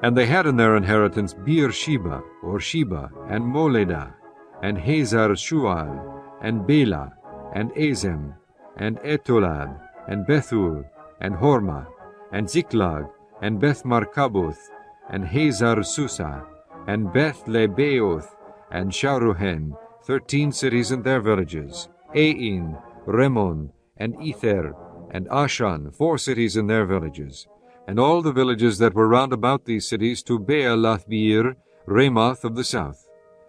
And they had in their inheritance Beersheba, or Sheba, and Moledah, and Hazar-Shual, and Bela, and Azem, and Etolad, and Bethul, and Hormah, and Ziklag, and Beth-Markaboth, and Hazar-Susa, and Beth-Lebaoth, and Sharuhen, 13 cities and their villages, Ain, Remon, and Ether, and Ashan, 4 cities and their villages, and all the villages that were round about these cities to Baalath-beer, Ramoth of the south.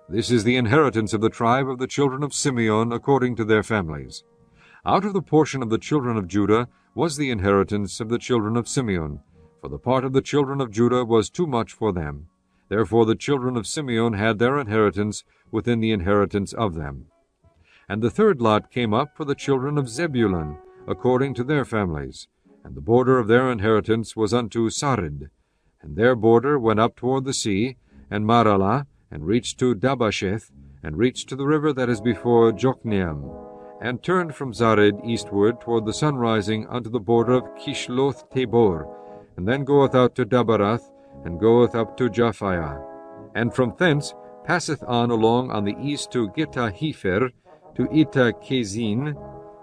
This is the inheritance of the tribe of the children of Simeon according to their families. Out of the portion of the children of Judah was the inheritance of the children of Simeon, for the part of the children of Judah was too much for them. Therefore the children of Simeon had their inheritance within the inheritance of them. And the third lot came up for the children of Zebulun, according to their families. And the border of their inheritance was unto Sarid. And their border went up toward the sea, and Maralah, and reached to Dabasheth, and reached to the river that is before Jokneam, and turned from Sarid eastward toward the sunrising unto the border of Kishloth Tabor, and then goeth out to Dabarath, and goeth up to Japhia, and from thence passeth on along on the east to Gittah-Hefer, to Ittah-Kezin,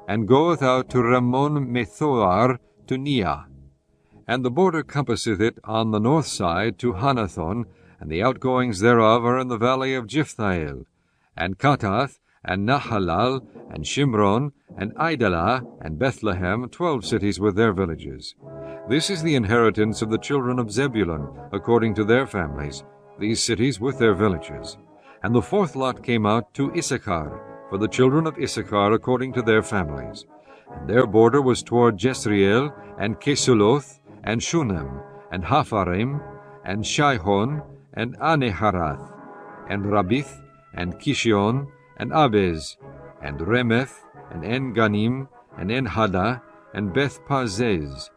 and goeth out to Ramon-Methoar, to Neah. And the border compasseth it on the north side to Hanathon, and the outgoings thereof are in the valley of Jiphthahel, and Katath, and Nahalal, and Shimron, and Idalah, and Bethlehem, 12 cities with their villages. This is the inheritance of the children of Zebulun, according to their families, these cities with their villages. And the fourth lot came out to Issachar, for the children of Issachar according to their families. And their border was toward Jezreel, and Kesuloth, and Shunem, and Hapharim, and Shihon, and Aneharath, and Rabith, and Kishion, and Abez, and Remeth, and En-Ganim, and En-Haddah, and Beth-Pazez.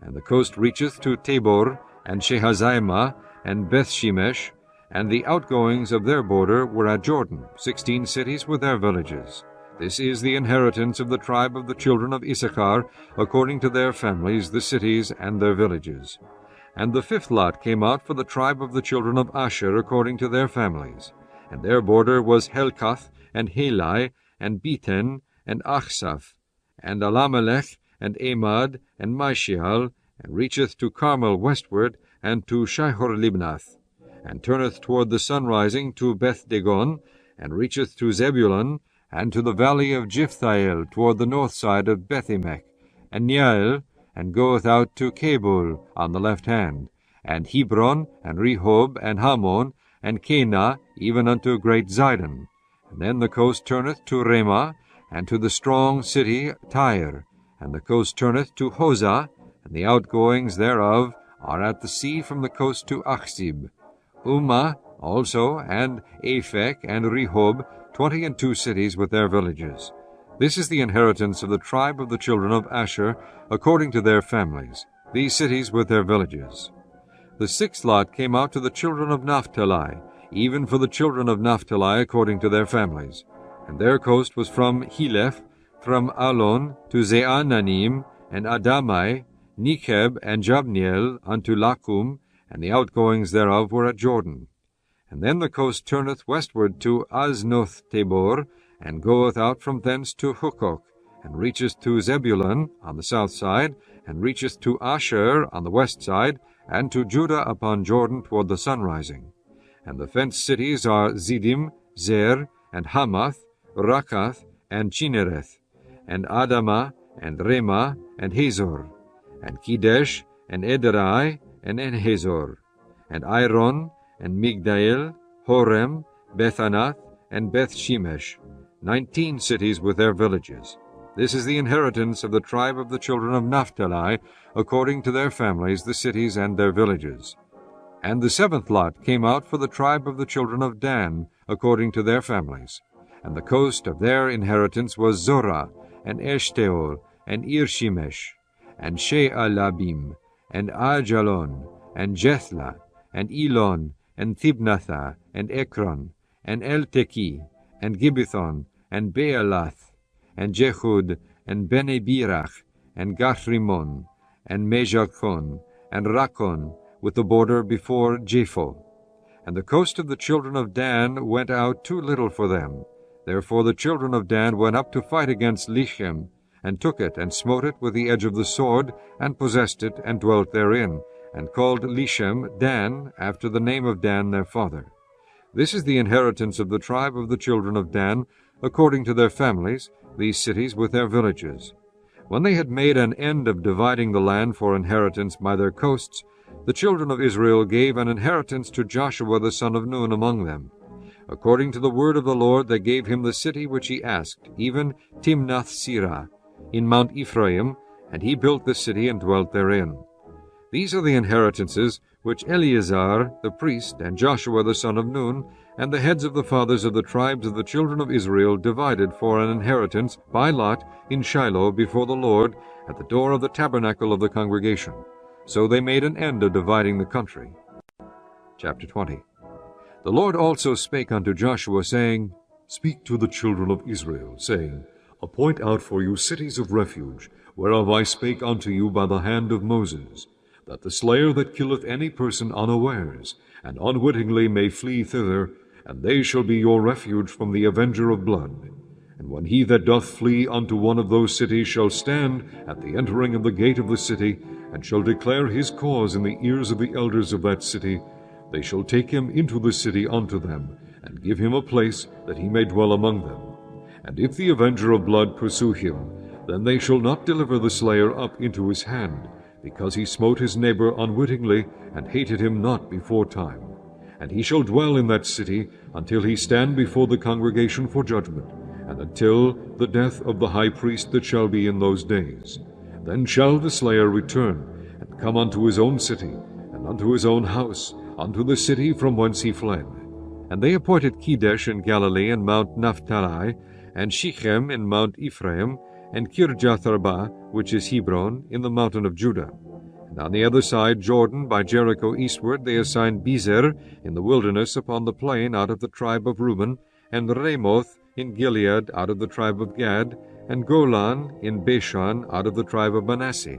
And the coast reacheth to Tabor, and Shehazaimah, and Beth-Shemesh, and the outgoings of their border were at Jordan, 16 cities with their villages. This is the inheritance of the tribe of the children of Issachar, according to their families, the cities and their villages. And the fifth lot came out for the tribe of the children of Asher, according to their families. And their border was Helkath, and Halai, and Beten, and Achsaph, and Alamelech, and Amad, and Mishael, and reacheth to Carmel westward, and to Shihor-Libnath, and turneth toward the sunrising to Beth-Dagon, and reacheth to Zebulun, and to the valley of Jiphthahel toward the north side of Bethemech, and Neael, and goeth out to Cabul on the left hand, and Hebron, and Rehob, and Hammon, and Cana, even unto great Zidon. And then the coast turneth to Ramah, and to the strong city Tyre, and the coast turneth to Hosah, and the outgoings thereof are at the sea from the coast to Achzib. Ummah also, and Aphek, and Rehob, 22 cities with their villages. This is the inheritance of the tribe of the children of Asher, according to their families, these cities with their villages. The sixth lot came out to the children of Naphtali, even for the children of Naphtali according to their families. And their coast was from Heleph, from Alon to Zeananim, and Adamai, Nekeb, and Jabneel unto Lakum, and the outgoings thereof were at Jordan. And then the coast turneth westward to Aznoth Tabor, and goeth out from thence to Hukkok, and reacheth to Zebulun on the south side, and reacheth to Asher on the west side, and to Judah upon Jordan toward the sunrising. And the fenced cities are Ziddim, Zer, and Hamath, Rakath, and Chinnereth, and Adamah, and Remah, and Hazor, and Kedesh, and Ederai, and Enhazor, and Iron, and Migdael, Horem, Bethanath, and Beth-Shemesh, 19 cities with their villages. This is the inheritance of the tribe of the children of Naphtali, according to their families, the cities and their villages. And the seventh lot came out for the tribe of the children of Dan, according to their families. And the coast of their inheritance was Zorah, and Eshtaol, and Irshemesh, and She'alabim, and Ajalon, and Jethla, and Elon, and Thibnathah, and Ekron, and Elteki, and Gibbethon, and Bealath, and Jehud, and Bene-Birach, and Gathrimon, and Mejakon, and Rakon, with the border before Japho. And the coast of the children of Dan went out too little for them. Therefore the children of Dan went up to fight against Lechem, and took it, and smote it with the edge of the sword, and possessed it, and dwelt therein, and called Lechem Dan, after the name of Dan their father. This is the inheritance of the tribe of the children of Dan, according to their families, these cities with their villages. When they had made an end of dividing the land for inheritance by their coasts, the children of Israel gave an inheritance to Joshua the son of Nun among them. According to the word of the Lord, they gave him the city which he asked, even Timnath-Serah, in Mount Ephraim, and he built the city and dwelt therein. These are the inheritances which Eleazar the priest and Joshua the son of Nun and the heads of the fathers of the tribes of the children of Israel divided for an inheritance by lot in Shiloh before the Lord at the door of the tabernacle of the congregation. So they made an end of dividing the country. Chapter 20. The Lord also spake unto Joshua, saying, Speak to the children of Israel, saying, Appoint out for you cities of refuge, whereof I spake unto you by the hand of Moses, that the slayer that killeth any person unawares, and unwittingly may flee thither, and they shall be your refuge from the avenger of blood. And when he that doth flee unto one of those cities shall stand at the entering of the gate of the city, and shall declare his cause in the ears of the elders of that city, they shall take him into the city unto them, and give him a place that he may dwell among them. And if the avenger of blood pursue him, then they shall not deliver the slayer up into his hand, because he smote his neighbor unwittingly, and hated him not before time. And he shall dwell in that city until he stand before the congregation for judgment, and until the death of the high priest that shall be in those days. Then shall the slayer return, and come unto his own city, and unto his own house, unto the city from whence he fled. And they appointed Kedesh in Galilee and Mount Naphtali, and Shechem in Mount Ephraim, and Kirjath-Arba, which is Hebron, in the mountain of Judah. And on the other side Jordan, by Jericho eastward, they assigned Bezer in the wilderness upon the plain out of the tribe of Reuben, and Ramoth in Gilead out of the tribe of Gad, and Golan in Bashan out of the tribe of Manasseh.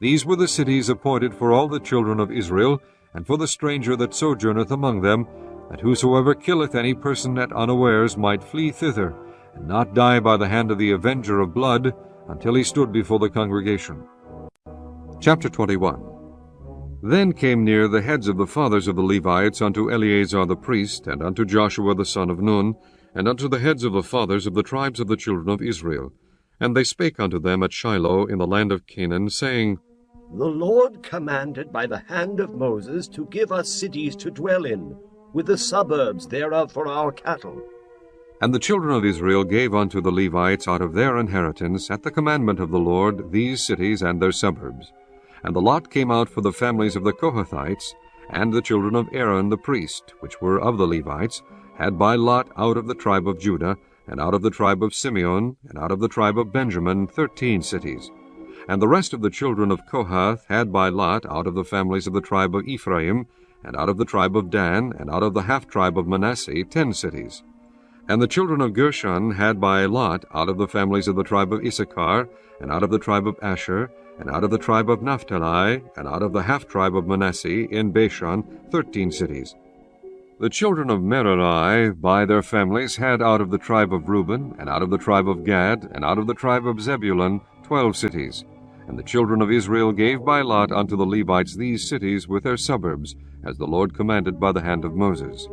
These were the cities appointed for all the children of Israel, and for the stranger that sojourneth among them, that whosoever killeth any person at unawares might flee thither, and not die by the hand of the avenger of blood, until he stood before the congregation. Chapter 21. Then came near the heads of the fathers of the Levites unto Eleazar the priest, and unto Joshua the son of Nun, and unto the heads of the fathers of the tribes of the children of Israel. And they spake unto them at Shiloh in the land of Canaan, saying, The Lord commanded by the hand of Moses to give us cities to dwell in, with the suburbs thereof for our cattle. And the children of Israel gave unto the Levites out of their inheritance, at the commandment of the Lord, these cities and their suburbs. And the lot came out for the families of the Kohathites, and the children of Aaron the priest, which were of the Levites, had by lot out of the tribe of Judah, and out of the tribe of Simeon, and out of the tribe of Benjamin, 13 cities. And the rest of the children of Kohath had by lot out of the families of the tribe of Ephraim, and out of the tribe of Dan, and out of the half-tribe of Manasseh, 10 cities. And the children of Gershon had by lot out of the families of the tribe of Issachar, and out of the tribe of Asher, and out of the tribe of Naphtali, and out of the half-tribe of Manasseh, in Bashan, 13 cities. The children of Merari by their families had out of the tribe of Reuben, and out of the tribe of Gad, and out of the tribe of Zebulun 12 cities. And the children of Israel gave by lot unto the Levites these cities with their suburbs, as the Lord commanded by the hand of Moses.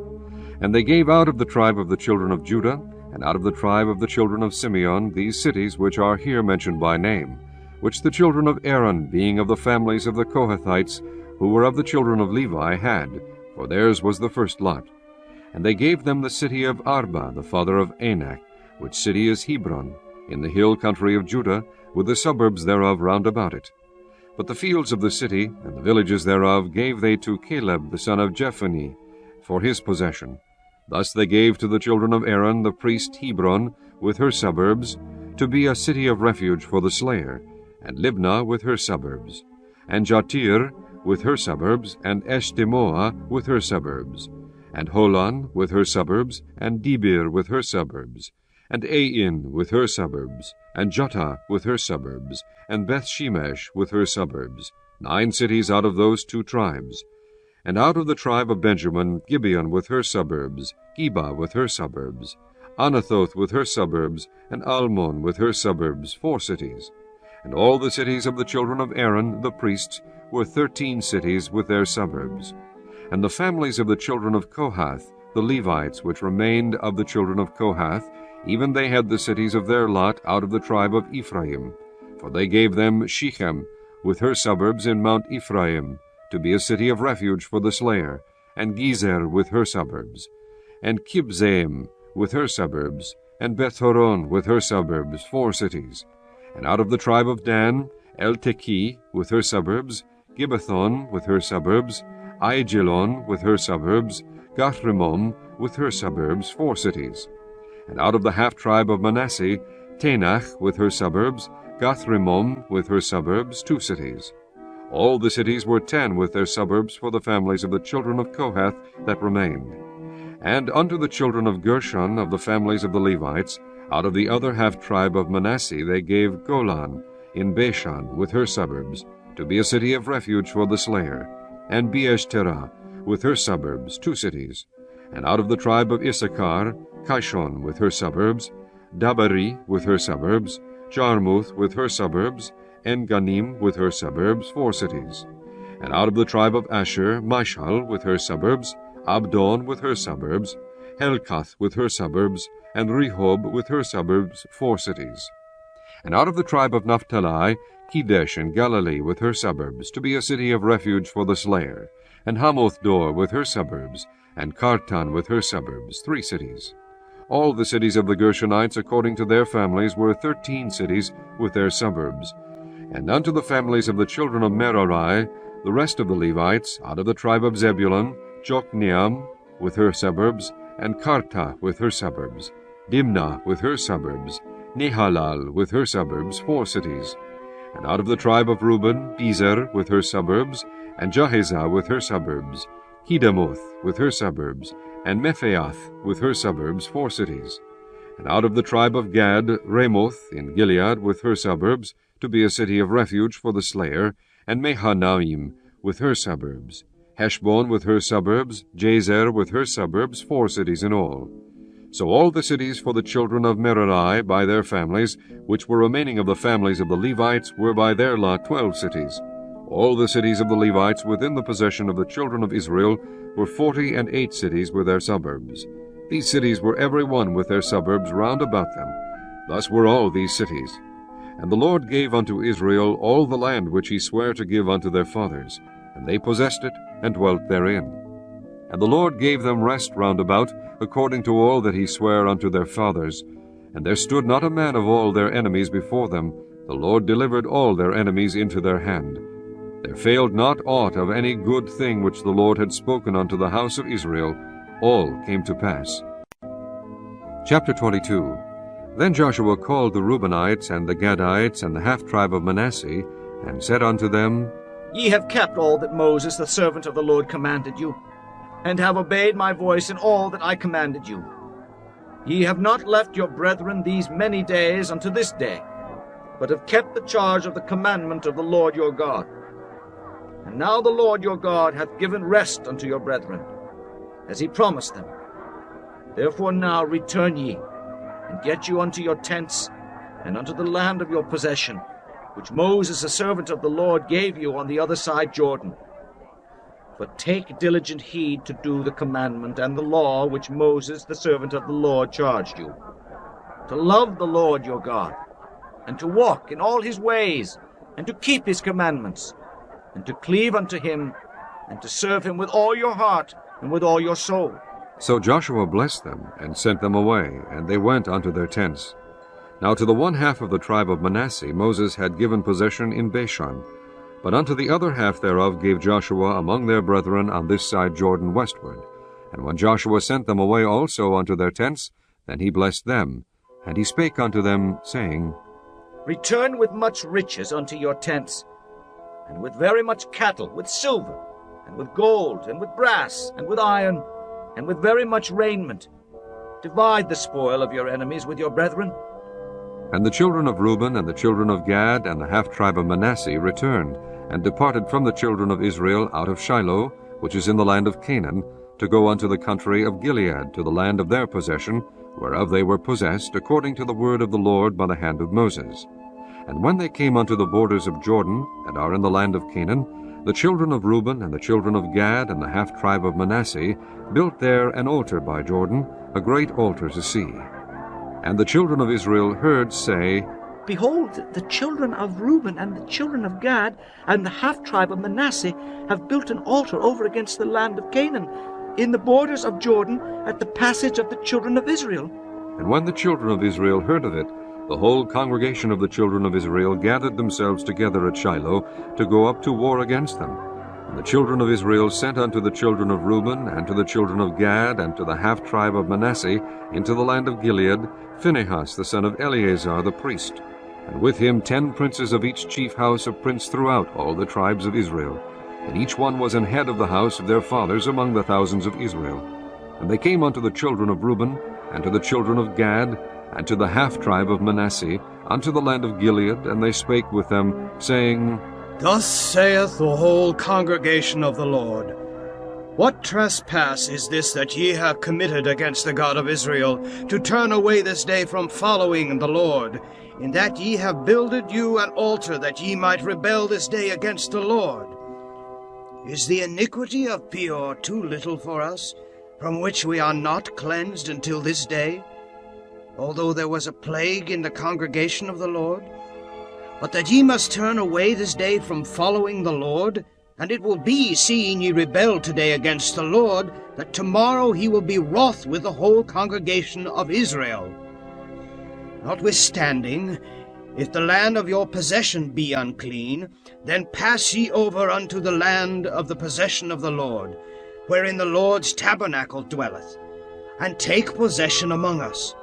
And they gave out of the tribe of the children of Judah, and out of the tribe of the children of Simeon, these cities which are here mentioned by name, which the children of Aaron, being of the families of the Kohathites, who were of the children of Levi, had, for theirs was the first lot. And they gave them the city of Arba, the father of Anak, which city is Hebron, in the hill country of Judah, with the suburbs thereof round about it. But the fields of the city, and the villages thereof, gave they to Caleb the son of Jephunneh, for his possession. Thus they gave to the children of Aaron the priest Hebron, with her suburbs, to be a city of refuge for the slayer, and Libnah with her suburbs, and Jattir with her suburbs, and Eshtemoa with her suburbs, and Holon with her suburbs, and Debir with her suburbs, and Ain with her suburbs, and Juttah with her suburbs, and Bethshemesh with her suburbs, 9 cities out of those 2 tribes. And out of the tribe of Benjamin, Gibeon with her suburbs, Geba with her suburbs, Anathoth with her suburbs, and Almon with her suburbs, 4 cities. And all the cities of the children of Aaron, the priests, were 13 cities with their suburbs. And the families of the children of Kohath, the Levites, which remained of the children of Kohath, even they had the cities of their lot out of the tribe of Ephraim. For they gave them Shechem, with her suburbs in Mount Ephraim, to be a city of refuge for the slayer, and Gezer with her suburbs, and Kibzaim with her suburbs, and Beth-horon with her suburbs, 4 cities. And out of the tribe of Dan, El-Teki with her suburbs, Gibbethon with her suburbs, Aijalon with her suburbs, Gathrimmon with her suburbs, 4 cities. And out of the half-tribe of Manasseh, Tanach with her suburbs, Gathrimmon with her suburbs, 2 cities. All the cities were 10 with their suburbs for the families of the children of Kohath that remained. And unto the children of Gershon of the families of the Levites, out of the other half-tribe of Manasseh they gave Golan in Bashan with her suburbs, to be a city of refuge for the slayer, and Beeshterah with her suburbs, 2 cities. And out of the tribe of Issachar, Kishon with her suburbs, Dabari with her suburbs, Jarmuth with her suburbs, En-ganim with her suburbs, 4 cities. And out of the tribe of Asher, Mishal with her suburbs, Abdon with her suburbs, Helkath with her suburbs, and Rehob with her suburbs, 4 cities. And out of the tribe of Naphtali, Kedesh in Galilee with her suburbs, to be a city of refuge for the slayer, and Hamoth-dor with her suburbs, and Kartan with her suburbs, 3 cities. All the cities of the Gershonites according to their families were 13 cities with their suburbs. And unto the families of the children of Merari, the rest of the Levites, out of the tribe of Zebulun, Jokneam with her suburbs, and Karta with her suburbs, Dimnah with her suburbs, Nehalal with her suburbs, 4 cities. And out of the tribe of Reuben, Bezer with her suburbs, and Jahazah with her suburbs, Kedemoth with her suburbs, and Mephaath with her suburbs, 4 cities. And out of the tribe of Gad, Ramoth in Gilead with her suburbs, to be a city of refuge for the slayer, and Mahanaim with her suburbs, Heshbon with her suburbs, Jazer with her suburbs, 4 cities in all. So all the cities for the children of Merari by their families, which were remaining of the families of the Levites, were by their lot 12 cities. All the cities of the Levites within the possession of the children of Israel were 48 cities with their suburbs. These cities were every one with their suburbs round about them. Thus were all these cities. And the Lord gave unto Israel all the land which he sware to give unto their fathers, and they possessed it, and dwelt therein. And the Lord gave them rest round about, according to all that he sware unto their fathers. And there stood not a man of all their enemies before them. The Lord delivered all their enemies into their hand. There failed not aught of any good thing which the Lord had spoken unto the house of Israel. All came to pass. Chapter 22. Then Joshua called the Reubenites, and the Gadites, and the half-tribe of Manasseh, and said unto them, Ye have kept all that Moses the servant of the Lord commanded you, and have obeyed my voice in all that I commanded you. Ye have not left your brethren these many days unto this day, but have kept the charge of the commandment of the Lord your God. And now the Lord your God hath given rest unto your brethren. as he promised them. Therefore now return ye, and get you unto your tents, and unto the land of your possession, which Moses the servant of the Lord gave you on the other side Jordan. For take diligent heed to do the commandment and the law which Moses the servant of the Lord charged you, to love the Lord your God, and to walk in all his ways, and to keep his commandments, and to cleave unto him, and to serve him with all your heart and with all your soul. So Joshua blessed them, and sent them away, and they went unto their tents. Now to the one half of the tribe of Manasseh Moses had given possession in Bashan, but unto the other half thereof gave Joshua among their brethren on this side Jordan westward. And when Joshua sent them away also unto their tents, then he blessed them, and he spake unto them, saying, Return with much riches unto your tents, and with very much cattle, with silver, and with gold, and with brass, and with iron, and with very much raiment. Divide the spoil of your enemies with your brethren. And the children of Reuben and the children of Gad and the half-tribe of Manasseh returned, and departed from the children of Israel out of Shiloh, which is in the land of Canaan, to go unto the country of Gilead, to the land of their possession, whereof they were possessed, according to the word of the Lord by the hand of Moses. And when they came unto the borders of Jordan, and are in the land of Canaan, the children of Reuben and the children of Gad and the half-tribe of Manasseh built there an altar by Jordan, a great altar to see. And the children of Israel heard say, Behold, the children of Reuben and the children of Gad and the half-tribe of Manasseh have built an altar over against the land of Canaan, in the borders of Jordan, at the passage of the children of Israel. And when the children of Israel heard of it, the whole congregation of the children of Israel gathered themselves together at Shiloh to go up to war against them. And the children of Israel sent unto the children of Reuben, and to the children of Gad, and to the half-tribe of Manasseh, into the land of Gilead, Phinehas the son of Eleazar the priest, and with him 10 princes of each chief house of prince throughout all the tribes of Israel. And each one was an head of the house of their fathers among the thousands of Israel. And they came unto the children of Reuben, and to the children of Gad, and to the half-tribe of Manasseh, unto the land of Gilead, and they spake with them, saying, Thus saith the whole congregation of the Lord, What trespass is this that ye have committed against the God of Israel, to turn away this day from following the Lord, in that ye have builded you an altar, that ye might rebel this day against the Lord? Is the iniquity of Peor too little for us, from which we are not cleansed until this day, although there was a plague in the congregation of the Lord? But that ye must turn away this day from following the Lord, and it will be, seeing ye rebel today against the Lord, that tomorrow he will be wroth with the whole congregation of Israel. Notwithstanding, if the land of your possession be unclean, then pass ye over unto the land of the possession of the Lord, wherein the Lord's tabernacle dwelleth, and take possession among us.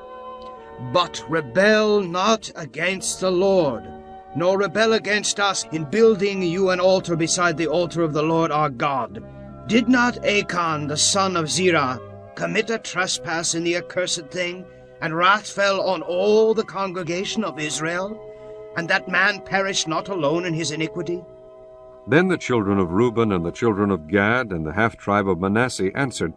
But rebel not against the Lord, nor rebel against us in building you an altar beside the altar of the Lord our God. Did not Achan the son of Zerah commit a trespass in the accursed thing, and wrath fell on all the congregation of Israel, and that man perished not alone in his iniquity? Then the children of Reuben and the children of Gad and the half-tribe of Manasseh answered,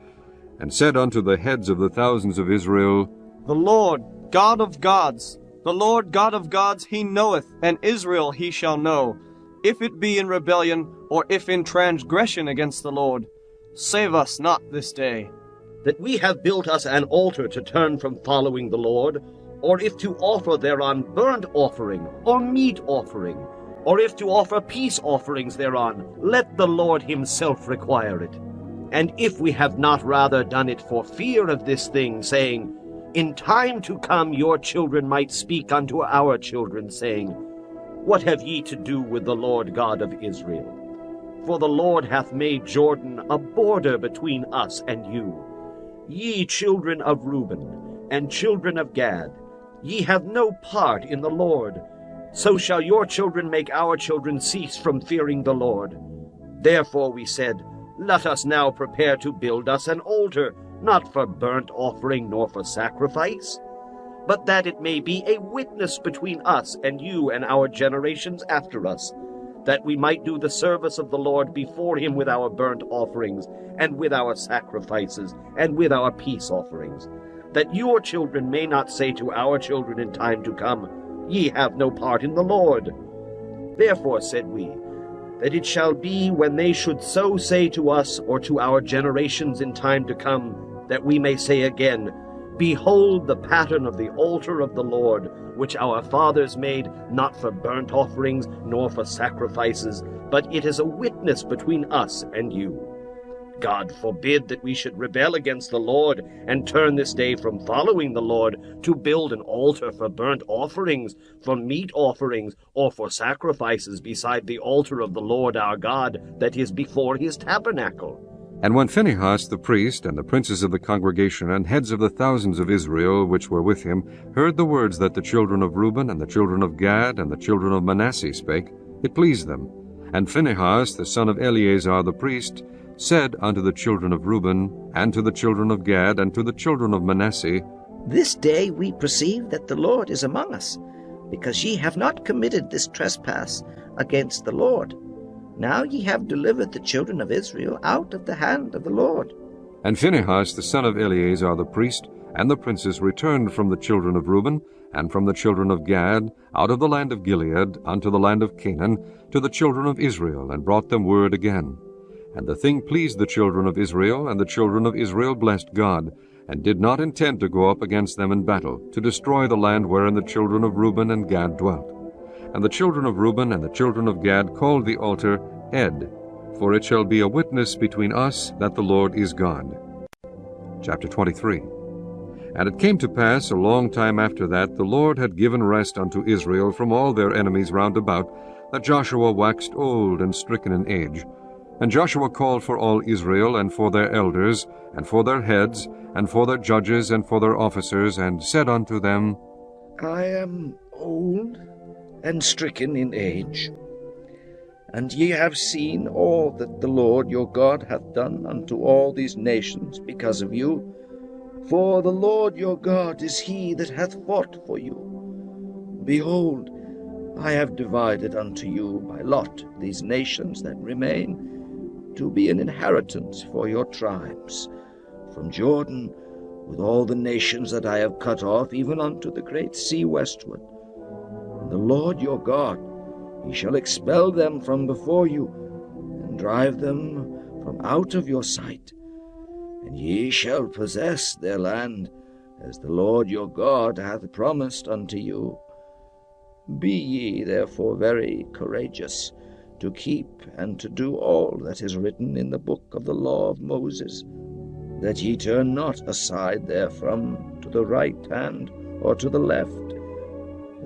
and said unto the heads of the thousands of Israel, The Lord, God of gods, the Lord God of gods he knoweth, and Israel he shall know, if it be in rebellion, or if in transgression against the Lord. Save us not this day. That we have built us an altar to turn from following the Lord, or if to offer thereon burnt offering, or meat offering, or if to offer peace offerings thereon, let the Lord himself require it. And if we have not rather done it for fear of this thing, saying, In time to come your children might speak unto our children, saying, What have ye to do with the Lord God of Israel? For the Lord hath made Jordan a border between us and you. Ye children of Reuben, and children of Gad, ye have no part in the Lord. So shall your children make our children cease from fearing the Lord. Therefore we said, Let us now prepare to build us an altar, not for burnt offering nor for sacrifice, but that it may be a witness between us and you and our generations after us, that we might do the service of the Lord before him with our burnt offerings, and with our sacrifices, and with our peace offerings, that your children may not say to our children in time to come, Ye have no part in the Lord. Therefore said we, that it shall be when they should so say to us, or to our generations in time to come, that we may say again, Behold the pattern of the altar of the Lord, which our fathers made, not for burnt offerings, nor for sacrifices, but it is a witness between us and you. God forbid that we should rebel against the Lord, and turn this day from following the Lord, to build an altar for burnt offerings, for meat offerings, or for sacrifices beside the altar of the Lord our God, that is before his tabernacle. And when Phinehas the priest, and the princes of the congregation, and heads of the thousands of Israel which were with him, heard the words that the children of Reuben, and the children of Gad, and the children of Manasseh spake, it pleased them. And Phinehas the son of Eleazar the priest said unto the children of Reuben, and to the children of Gad, and to the children of Manasseh, This day we perceive that the Lord is among us, because ye have not committed this trespass against the Lord. Now ye have delivered the children of Israel out of the hand of the Lord. And Phinehas the son of Eleazar the priest, and the princes returned from the children of Reuben, and from the children of Gad, out of the land of Gilead, unto the land of Canaan, to the children of Israel, and brought them word again. And the thing pleased the children of Israel, and the children of Israel blessed God, and did not intend to go up against them in battle, to destroy the land wherein the children of Reuben and Gad dwelt. And the children of Reuben and the children of Gad called the altar Ed, for it shall be a witness between us that the Lord is God. Chapter 23. And it came to pass a long time after that the Lord had given rest unto Israel from all their enemies round about, that Joshua waxed old and stricken in age. And Joshua called for all Israel, and for their elders, and for their heads, and for their judges, and for their officers, and said unto them, I am old and stricken in age, and ye have seen all that the Lord your God hath done unto all these nations because of you. For the Lord your God is he that hath fought for you. Behold, I have divided unto you by lot these nations that remain, to be an inheritance for your tribes, from Jordan, with all the nations that I have cut off, even unto the great sea westward. And the Lord your God, he shall expel them from before you, and drive them from out of your sight. And ye shall possess their land, as the Lord your God hath promised unto you. Be ye therefore very courageous, to keep and to do all that is written in the book of the law of Moses, that ye turn not aside therefrom to the right hand or to the left,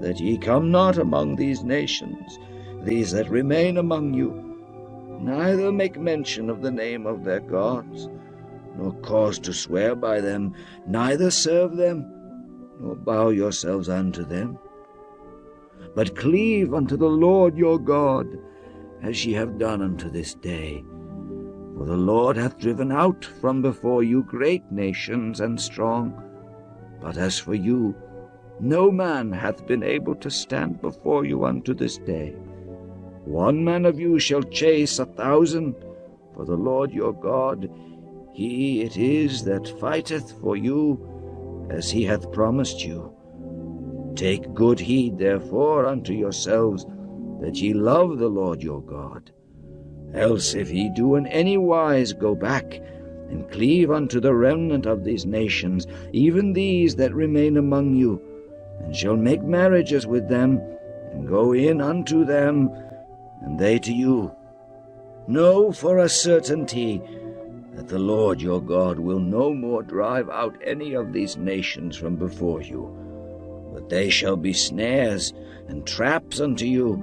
that ye come not among these nations, these that remain among you, neither make mention of the name of their gods, nor cause to swear by them, neither serve them, nor bow yourselves unto them, but cleave unto the Lord your God, as ye have done unto this day. For the Lord hath driven out from before you great nations and strong. But as for you, no man hath been able to stand before you unto this day. One man of you shall chase 1,000, for the Lord your God, he it is that fighteth for you, as he hath promised you. Take good heed therefore unto yourselves, that ye love the Lord your God. Else if ye do in any wise go back, and cleave unto the remnant of these nations, even these that remain among you, and shall make marriages with them, and go in unto them, and they to you, know for a certainty that the Lord your God will no more drive out any of these nations from before you, but they shall be snares and traps unto you,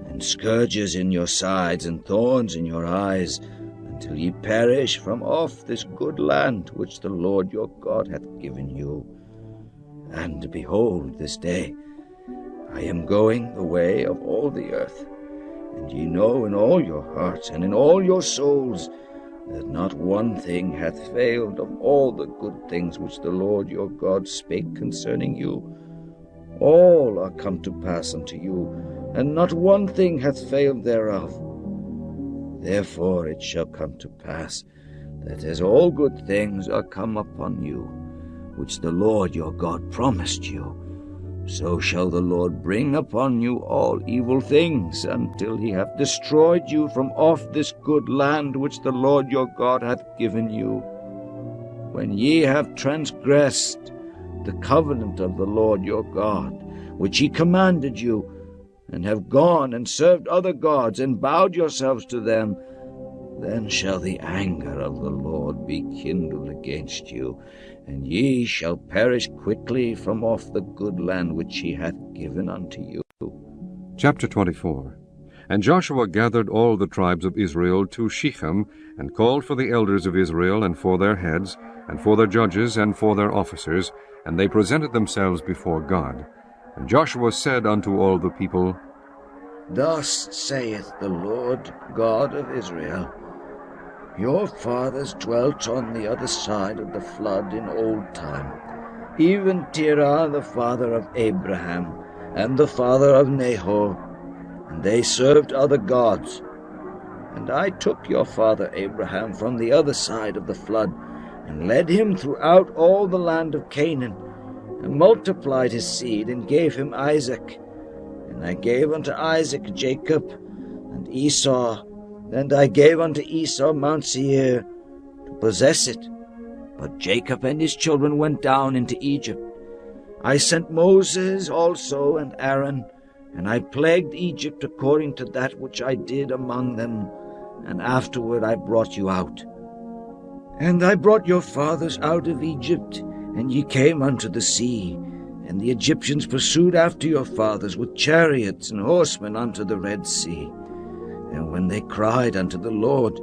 and scourges in your sides, and thorns in your eyes, until ye perish from off this good land which the Lord your God hath given you. And behold, this day I am going the way of all the earth, and ye know in all your hearts and in all your souls that not one thing hath failed of all the good things which the Lord your God spake concerning you. All are come to pass unto you, and not one thing hath failed thereof. Therefore it shall come to pass, that as all good things are come upon you, which the Lord your God promised you, so shall the Lord bring upon you all evil things, until he have destroyed you from off this good land which the Lord your God hath given you. When ye have transgressed the covenant of the Lord your God, which he commanded you, and have gone and served other gods, and bowed yourselves to them, then shall the anger of the Lord be kindled against you, and ye shall perish quickly from off the good land which he hath given unto you. Chapter 24. And Joshua gathered all the tribes of Israel to Shechem, and called for the elders of Israel, and for their heads, and for their judges, and for their officers, and they presented themselves before God. And Joshua said unto all the people, Thus saith the Lord God of Israel, Your fathers dwelt on the other side of the flood in old time, even Terah the father of Abraham, and the father of Nahor, and they served other gods. And I took your father Abraham from the other side of the flood, and led him throughout all the land of Canaan, and multiplied his seed, and gave him Isaac. And I gave unto Isaac Jacob and Esau, and I gave unto Esau Mount Seir to possess it. But Jacob and his children went down into Egypt. I sent Moses also and Aaron, and I plagued Egypt according to that which I did among them, and afterward I brought you out. And I brought your fathers out of Egypt, and ye came unto the sea, and the Egyptians pursued after your fathers with chariots and horsemen unto the Red Sea. And when they cried unto the Lord,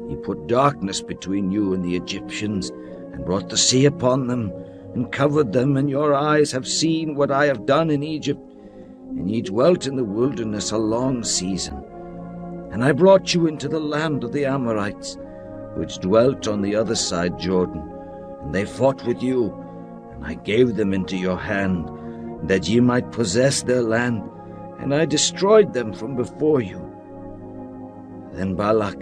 he put darkness between you and the Egyptians, and brought the sea upon them, and covered them, and your eyes have seen what I have done in Egypt, and ye dwelt in the wilderness a long season. And I brought you into the land of the Amorites, which dwelt on the other side Jordan, and they fought with you, and I gave them into your hand, that ye might possess their land, and I destroyed them from before you. Then Balak,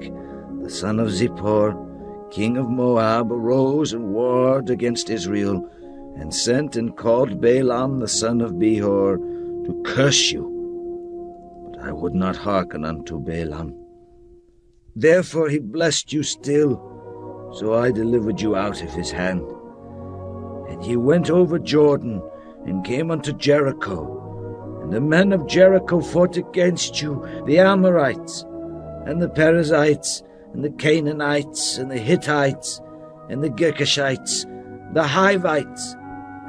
the son of Zippor, king of Moab, arose and warred against Israel, and sent and called Balaam the son of Beor to curse you. But I would not hearken unto Balaam. Therefore he blessed you still, so I delivered you out of his hand. And ye went over Jordan, and came unto Jericho. And the men of Jericho fought against you, the Amorites, and the Perizzites, and the Canaanites, and the Hittites, and the Girgashites, the Hivites,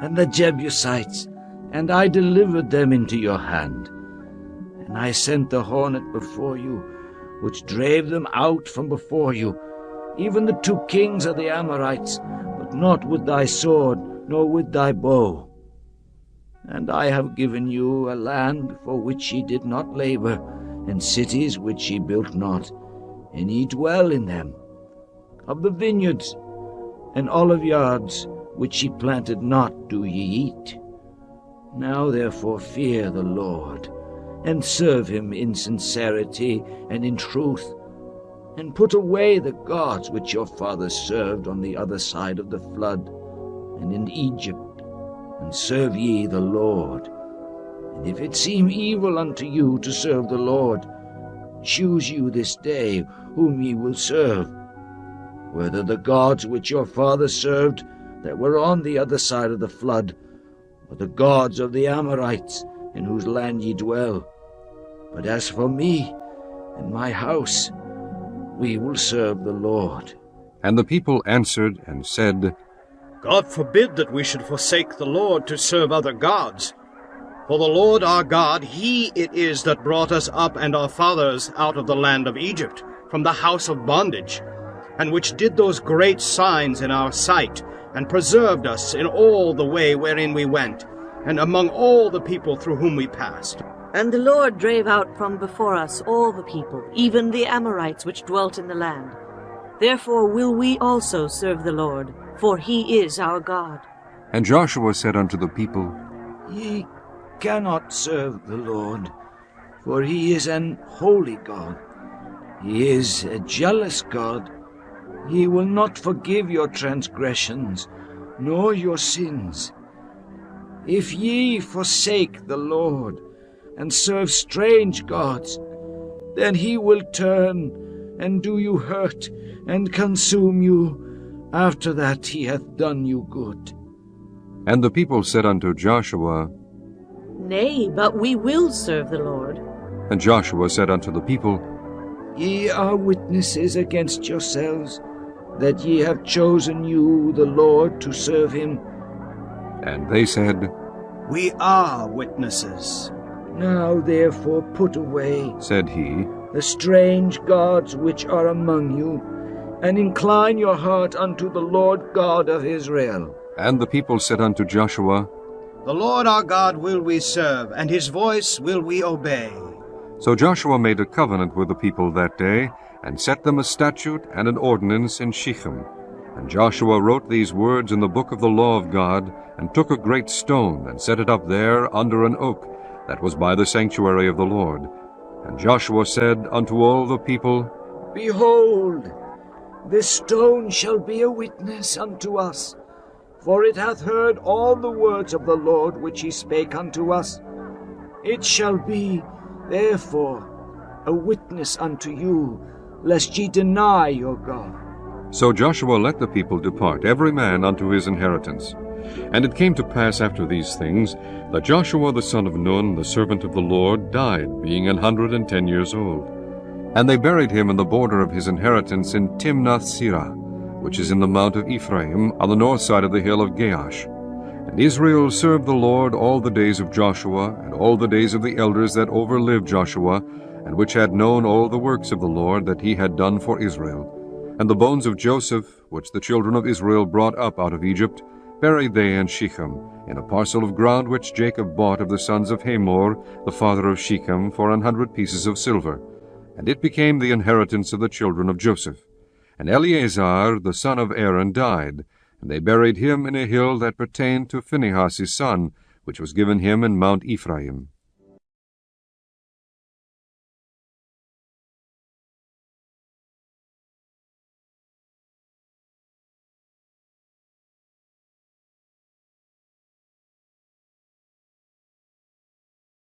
and the Jebusites, and I delivered them into your hand. And I sent the hornet before you, which drave them out from before you, even the 2 kings of the Amorites, but not with thy sword, nor with thy bow. And I have given you a land for which ye did not labor, and cities which ye built not, and ye dwell in them. Of the vineyards and oliveyards which ye planted not do ye eat. Now therefore fear the Lord, and serve him in sincerity and in truth, and put away the gods which your fathers served on the other side of the flood, and in Egypt, and serve ye the Lord. And if it seem evil unto you to serve the Lord, choose you this day whom ye will serve, whether the gods which your fathers served that were on the other side of the flood, or the gods of the Amorites, in whose land ye dwell. But as for me and my house, we will serve the Lord. And the people answered and said, God forbid that we should forsake the Lord to serve other gods. For the Lord our God, he it is that brought us up and our fathers out of the land of Egypt, from the house of bondage, and which did those great signs in our sight, and preserved us in all the way wherein we went, and among all the people through whom we passed. And the Lord drave out from before us all the people, even the Amorites which dwelt in the land. Therefore will we also serve the Lord, for he is our God. And Joshua said unto the people, Ye cannot serve the Lord, For he is an holy God. He is a jealous God. He will not forgive your transgressions, nor your sins. If ye forsake the Lord, and serve strange gods, then he will turn and do you hurt, and consume you, after that he hath done you good. And the people said unto Joshua, Nay, but we will serve the Lord. And Joshua said unto the people, Ye are witnesses against yourselves, that ye have chosen you, the Lord, to serve him. And they said, We are witnesses. Now therefore put away, said he, the strange gods which are among you, and incline your heart unto the Lord God of Israel. And the people said unto Joshua, The Lord our God will we serve, and his voice will we obey. So Joshua made a covenant with the people that day, and set them a statute and an ordinance in Shechem. And Joshua wrote these words in the book of the law of God, and took a great stone, and set it up there under an oak, that was by the sanctuary of the Lord. And Joshua said unto all the people, Behold, this stone shall be a witness unto us, for it hath heard all the words of the Lord which he spake unto us. It shall be, therefore, a witness unto you, lest ye deny your God. So Joshua let the people depart, every man unto his inheritance. And it came to pass after these things, that Joshua the son of Nun, the servant of the Lord, died, being 110 years old. And they buried him in the border of his inheritance in Timnath-Serah, which is in the mount of Ephraim, on the north side of the hill of Gaash. And Israel served the Lord all the days of Joshua, and all the days of the elders that overlived Joshua, and which had known all the works of the Lord that he had done for Israel. And the bones of Joseph, which the children of Israel brought up out of Egypt, buried they in Shechem, in a parcel of ground which Jacob bought of the sons of Hamor, the father of Shechem, for 100 pieces of silver. And it became the inheritance of the children of Joseph. And Eleazar, the son of Aaron, died, and they buried him in a hill that pertained to Phinehas his son, which was given him in Mount Ephraim.